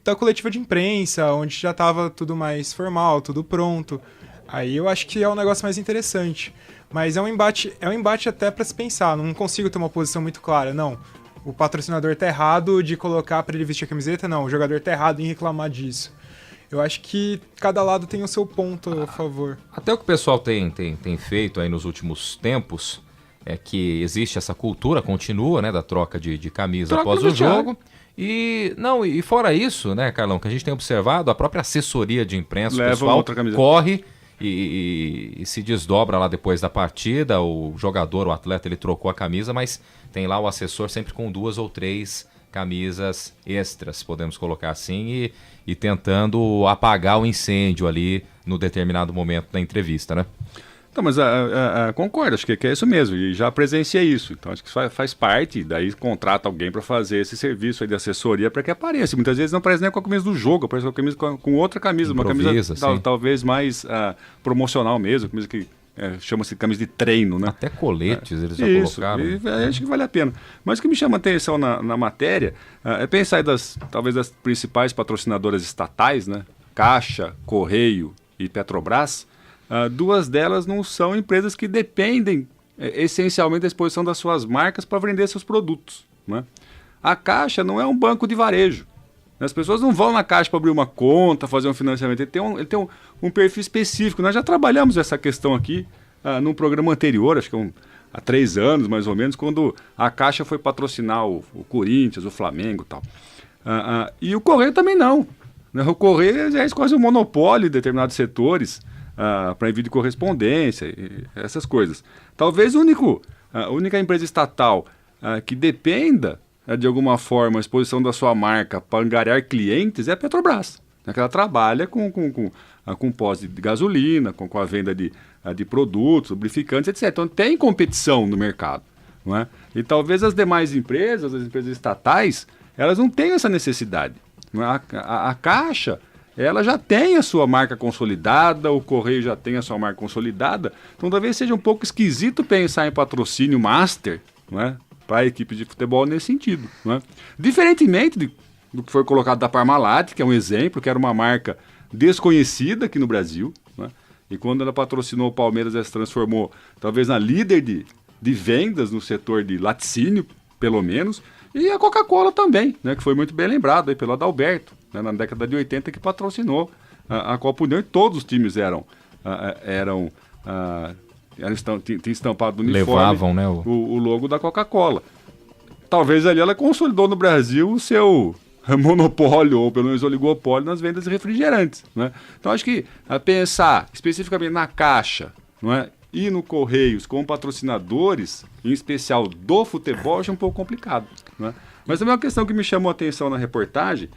da coletiva de imprensa, onde já estava tudo mais formal, tudo pronto. Aí eu acho que é um negócio mais interessante. Mas é um embate até para se pensar. Não consigo ter uma posição muito clara. Não, o patrocinador tá errado de colocar para ele vestir a camiseta. Não, o jogador tá errado em reclamar disso. Eu acho que cada lado tem o seu ponto a favor. Até o que o pessoal tem feito aí nos últimos tempos é que existe essa cultura, continua, né, da troca de camisa após o jogo. E fora isso, né, Carlão, que a gente tem observado, a própria assessoria de imprensa, o pessoal corre e se desdobra lá depois da partida. O jogador, o atleta, ele trocou a camisa, mas tem lá o assessor sempre com 2 ou 3 camisas extras, podemos colocar assim, e tentando apagar o incêndio ali no determinado momento da entrevista, né? Então, mas concordo, acho que é isso mesmo, e já presenciei isso. Então, acho que isso faz parte, daí contrata alguém para fazer esse serviço aí de assessoria para que apareça. Muitas vezes não aparece nem com a camisa do jogo, aparece com a camisa com outra camisa, uma camisa talvez mais promocional mesmo, camisa que chama-se camisa de treino, né? Até coletes eles já colocaram. Acho que vale a pena. Mas o que me chama a atenção na matéria é pensar aí talvez das principais patrocinadoras estatais, né? Caixa, Correio e Petrobras. Duas delas não são empresas que dependem essencialmente da exposição das suas marcas para vender seus produtos, né? A Caixa não é um banco de varejo. As pessoas não vão na Caixa para abrir uma conta, fazer um financiamento. Ele tem um perfil específico. Nós já trabalhamos essa questão aqui num programa anterior, acho que há 3 anos mais ou menos, quando a Caixa foi patrocinar o Corinthians, o Flamengo e tal. E o Correio também não, né? O Correio é quase um monopólio em determinados setores, para envio de correspondência, e essas coisas. Talvez a única empresa estatal que dependa de alguma forma a exposição da sua marca para angariar clientes é a Petrobras, né? Que ela trabalha com pós de gasolina, com a venda de produtos, lubrificantes, etc. Então tem competição no mercado, não é? E talvez as demais empresas, as empresas estatais, elas não tenham essa necessidade, não é? A Caixa, ela já tem a sua marca consolidada, o Correio já tem a sua marca consolidada, então talvez seja um pouco esquisito pensar em patrocínio master, não é? Para a equipe de futebol nesse sentido, não é? Diferentemente do que foi colocado da Parmalat, que é um exemplo, que era uma marca desconhecida aqui no Brasil, não é? E quando ela patrocinou o Palmeiras, ela se transformou talvez na líder de vendas no setor de laticínio, pelo menos, e a Coca-Cola também, né? Que foi muito bem lembrado aí pelo Adalberto, né? Na década de 80, que patrocinou a Copa União, e todos os times tinha estampado no uniforme, levavam, né, o logo da Coca-Cola. Talvez ali ela consolidou no Brasil o seu monopólio, ou pelo menos oligopólio, nas vendas de refrigerantes, né? Então acho que pensar especificamente na Caixa, não é? E no Correios como patrocinadores, em especial do futebol, acho um pouco complicado, né? Mas também uma questão que me chamou a atenção na reportagem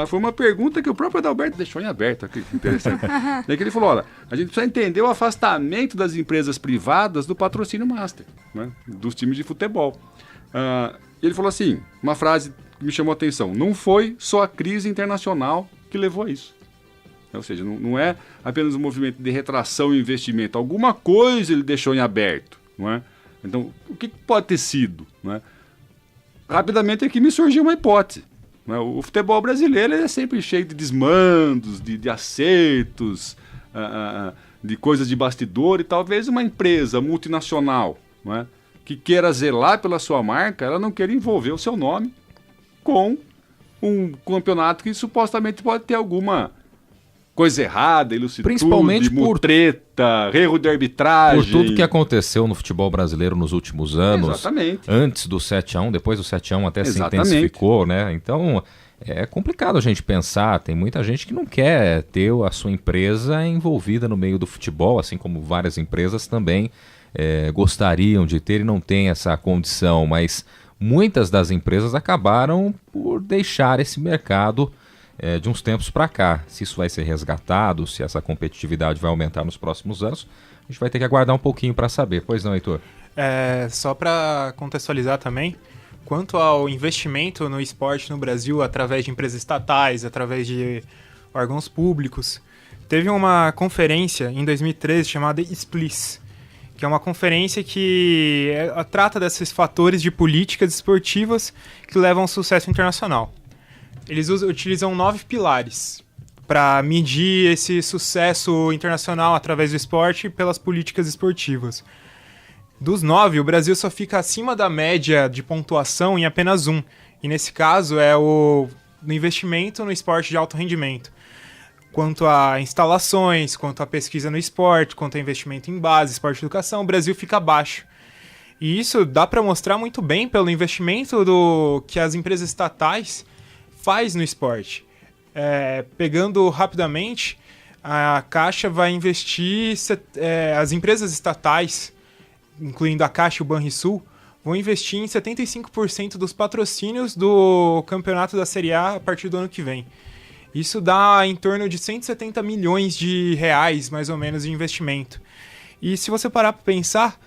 foi uma pergunta que o próprio Adalberto deixou em aberto, aqui, interessante. Daí que ele falou, olha, a gente precisa entender o afastamento das empresas privadas do patrocínio master, né? Dos times de futebol. Ele falou assim, uma frase que me chamou a atenção: não foi só a crise internacional que levou a isso. Ou seja, não é apenas um movimento de retração e investimento, alguma coisa ele deixou em aberto, não é? Então, o que pode ter sido, não é? Rapidamente aqui me surgiu uma hipótese, não é? O futebol brasileiro é sempre cheio de desmandos, de acertos, de coisas de bastidor, e talvez uma empresa multinacional, não é? Que queira zelar pela sua marca, ela não queira envolver o seu nome com um campeonato que supostamente pode ter alguma coisa errada, ilicitude, principalmente por treta, erro de arbitragem. Por tudo que aconteceu no futebol brasileiro nos últimos anos. Exatamente. Antes do 7-1, depois do 7-1 até se intensificou, né? Então é complicado a gente pensar. Tem muita gente que não quer ter a sua empresa envolvida no meio do futebol, assim como várias empresas também gostariam de ter e não tem essa condição. Mas muitas das empresas acabaram por deixar esse mercado de uns tempos para cá. Se isso vai ser resgatado, se essa competitividade vai aumentar nos próximos anos, a gente vai ter que aguardar um pouquinho para saber. Pois não, Heitor? Só para contextualizar também, quanto ao investimento no esporte no Brasil através de empresas estatais, através de órgãos públicos, teve uma conferência em 2013 chamada SPLIS, que é uma conferência que trata desses fatores de políticas esportivas que levam ao sucesso internacional. Eles utilizam 9 pilares para medir esse sucesso internacional através do esporte pelas políticas esportivas. Dos 9, o Brasil só fica acima da média de pontuação em apenas um. E nesse caso é o investimento no esporte de alto rendimento. Quanto a instalações, quanto a pesquisa no esporte, quanto a investimento em base, esporte e educação, o Brasil fica abaixo. E isso dá para mostrar muito bem pelo investimento que as empresas estatais faz no esporte. Pegando rapidamente, a Caixa vai investir, as empresas estatais, incluindo a Caixa e o Banrisul, vão investir em 75% dos patrocínios do campeonato da Série A partir do ano que vem. Isso dá em torno de 170 milhões de reais, mais ou menos, de investimento. E se você parar para pensar,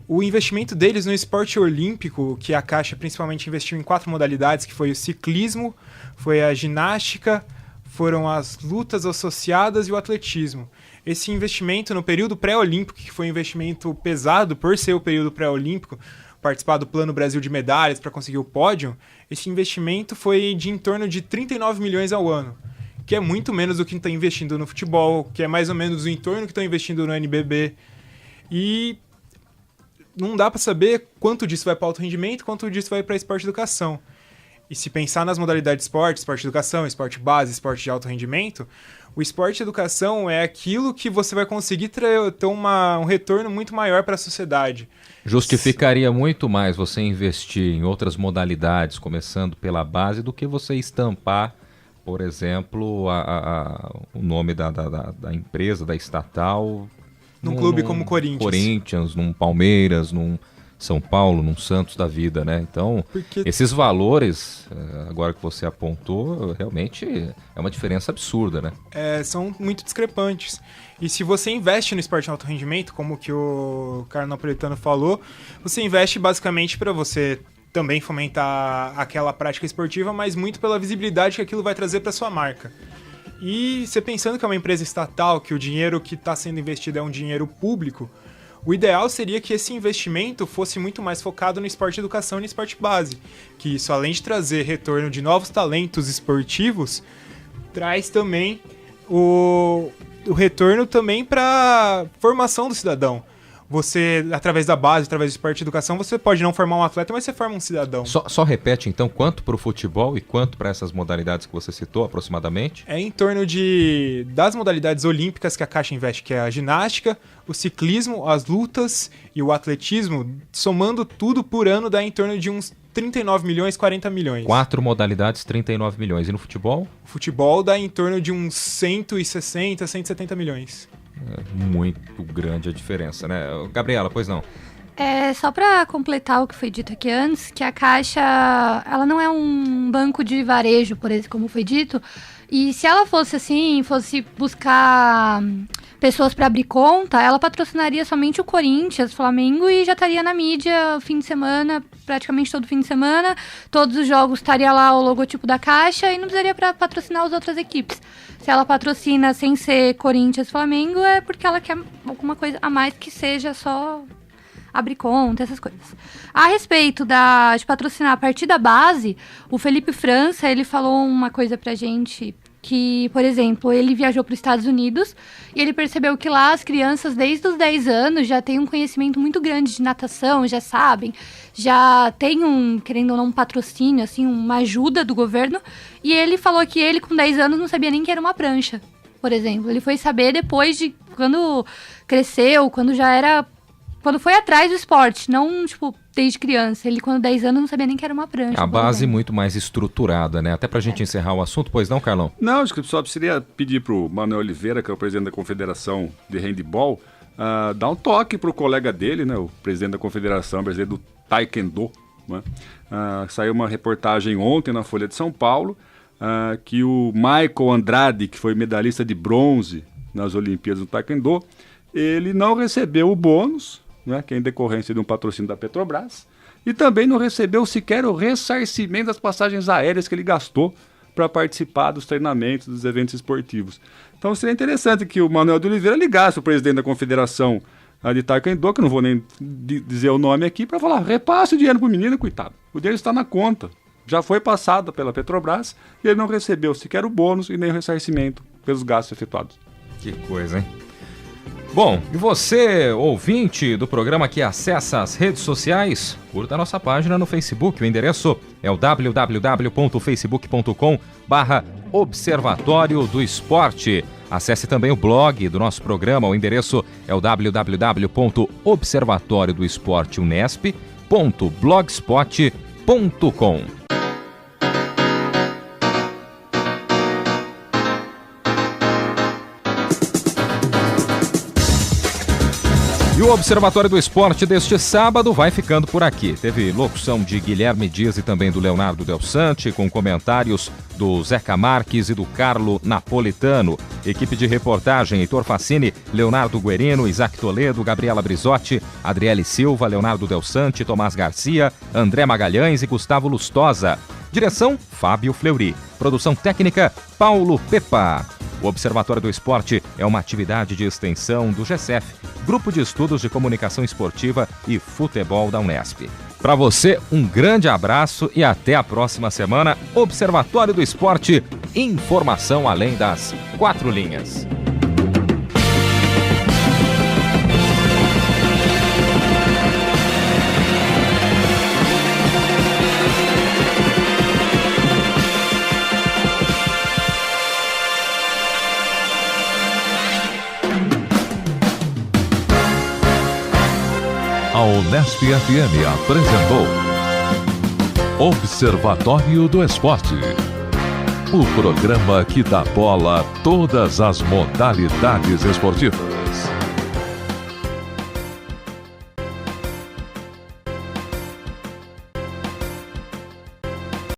o investimento deles no esporte olímpico, que a Caixa principalmente investiu em 4 modalidades, que foi o ciclismo, foi a ginástica, foram as lutas associadas e o atletismo. Esse investimento no período pré-olímpico, que foi um investimento pesado por ser o período pré-olímpico, participar do Plano Brasil de medalhas para conseguir o pódio, esse investimento foi de em torno de 39 milhões ao ano, que é muito menos do que estão investindo no futebol, que é mais ou menos o entorno que estão investindo no NBB. E não dá para saber quanto disso vai para alto rendimento, quanto disso vai para esporte e educação. E se pensar nas modalidades de esporte, esporte e educação, esporte base, esporte de alto rendimento, o esporte e educação é aquilo que você vai conseguir ter um retorno muito maior para a sociedade. Justificaria muito mais você investir em outras modalidades, começando pela base, do que você estampar, por exemplo, o nome da empresa, da estatal... Num clube como o Corinthians. Corinthians, num Palmeiras, num São Paulo, num Santos da vida, né? Então, esses valores, agora que você apontou, realmente é uma diferença absurda, né? São muito discrepantes. E se você investe no esporte de alto rendimento, como que o Carlos Napolitano falou, você investe basicamente para você também fomentar aquela prática esportiva, mas muito pela visibilidade que aquilo vai trazer para sua marca. E você pensando que é uma empresa estatal, que o dinheiro que está sendo investido é um dinheiro público, o ideal seria que esse investimento fosse muito mais focado no esporte educação e no esporte base. Que isso, além de trazer retorno de novos talentos esportivos, traz também o retorno também para a formação do cidadão. Você, através da base, através do esporte e educação, você pode não formar um atleta, mas você forma um cidadão. Só repete, então, quanto para o futebol e quanto para essas modalidades que você citou, aproximadamente? É em torno das modalidades olímpicas que a Caixa investe, que é a ginástica, o ciclismo, as lutas e o atletismo, somando tudo por ano, dá em torno de uns 39 milhões, 40 milhões. 4 modalidades, 39 milhões. E no futebol? O futebol dá em torno de uns 160, 170 milhões. É muito grande a diferença, né? Gabriela, pois não? Só para completar o que foi dito aqui antes, que a Caixa, ela não é um banco de varejo, por exemplo, como foi dito, e se ela fosse assim, fosse buscar pessoas para abrir conta, ela patrocinaria somente o Corinthians, Flamengo, e já estaria na mídia fim de semana, praticamente todo fim de semana, todos os jogos estaria lá o logotipo da Caixa e não precisaria para patrocinar as outras equipes. Se ela patrocina sem ser Corinthians, Flamengo, é porque ela quer alguma coisa a mais que seja só abrir conta, essas coisas. A respeito de patrocinar a partir da base, o Felipe França, ele falou uma coisa pra gente que, por exemplo, ele viajou para os Estados Unidos e ele percebeu que lá as crianças, desde os 10 anos, já têm um conhecimento muito grande de natação, já sabem, já tem querendo ou não, um patrocínio, assim, uma ajuda do governo. E ele falou que ele, com 10 anos, não sabia nem que era uma prancha, por exemplo. Ele foi saber depois de quando cresceu, quando foi atrás do esporte, não, desde criança. Ele, quando 10 anos, não sabia nem que era uma prancha. A base muito mais estruturada, né? Até pra gente encerrar o assunto, pois não, Carlão? Não, acho que só precisaria pedir pro Manuel Oliveira, que é o presidente da Confederação de Handebol, dar um toque pro colega dele, né? O presidente da Confederação, presidente do Taekwondo, né? Saiu uma reportagem ontem na Folha de São Paulo, que o Michael Andrade, que foi medalhista de bronze nas Olimpíadas do Taekwondo, ele não recebeu o bônus, né, que é em decorrência de um patrocínio da Petrobras, e também não recebeu sequer o ressarcimento das passagens aéreas que ele gastou para participar dos treinamentos, dos eventos esportivos. Então seria interessante que o Manuel de Oliveira ligasse o presidente da Confederação de Taekwondo, que eu não vou nem dizer o nome aqui, para falar, repasse o dinheiro para o menino, coitado. O dinheiro está na conta, já foi passado pela Petrobras e ele não recebeu sequer o bônus e nem o ressarcimento pelos gastos efetuados. Que coisa, hein? Bom, e você, ouvinte do programa que acessa as redes sociais, curta a nossa página no Facebook. O endereço é o www.facebook.com/Observatório do Esporte. Acesse também o blog do nosso programa. O endereço é o www.observatoriodoesporteunesp.blogspot.com. E o Observatório do Esporte deste sábado vai ficando por aqui. Teve locução de Guilherme Dias e também do Leonardo Del Sante, com comentários do Zeca Marques e do Carlo Napolitano. Equipe de reportagem: Heitor Facini, Leonardo Guerino, Isaac Toledo, Gabriela Brizotti, Adriele Silva, Leonardo Del Sante, Tomás Garcia, André Magalhães e Gustavo Lustosa. Direção: Fábio Fleury. Produção técnica: Paulo Pepa. O Observatório do Esporte é uma atividade de extensão do GECEF, Grupo de Estudos de Comunicação Esportiva e Futebol da Unesp. Para você, um grande abraço e até a próxima semana. Observatório do Esporte, informação além das 4 linhas. A Unesp FM apresentou Observatório do Esporte, o programa que dá bola a todas as modalidades esportivas.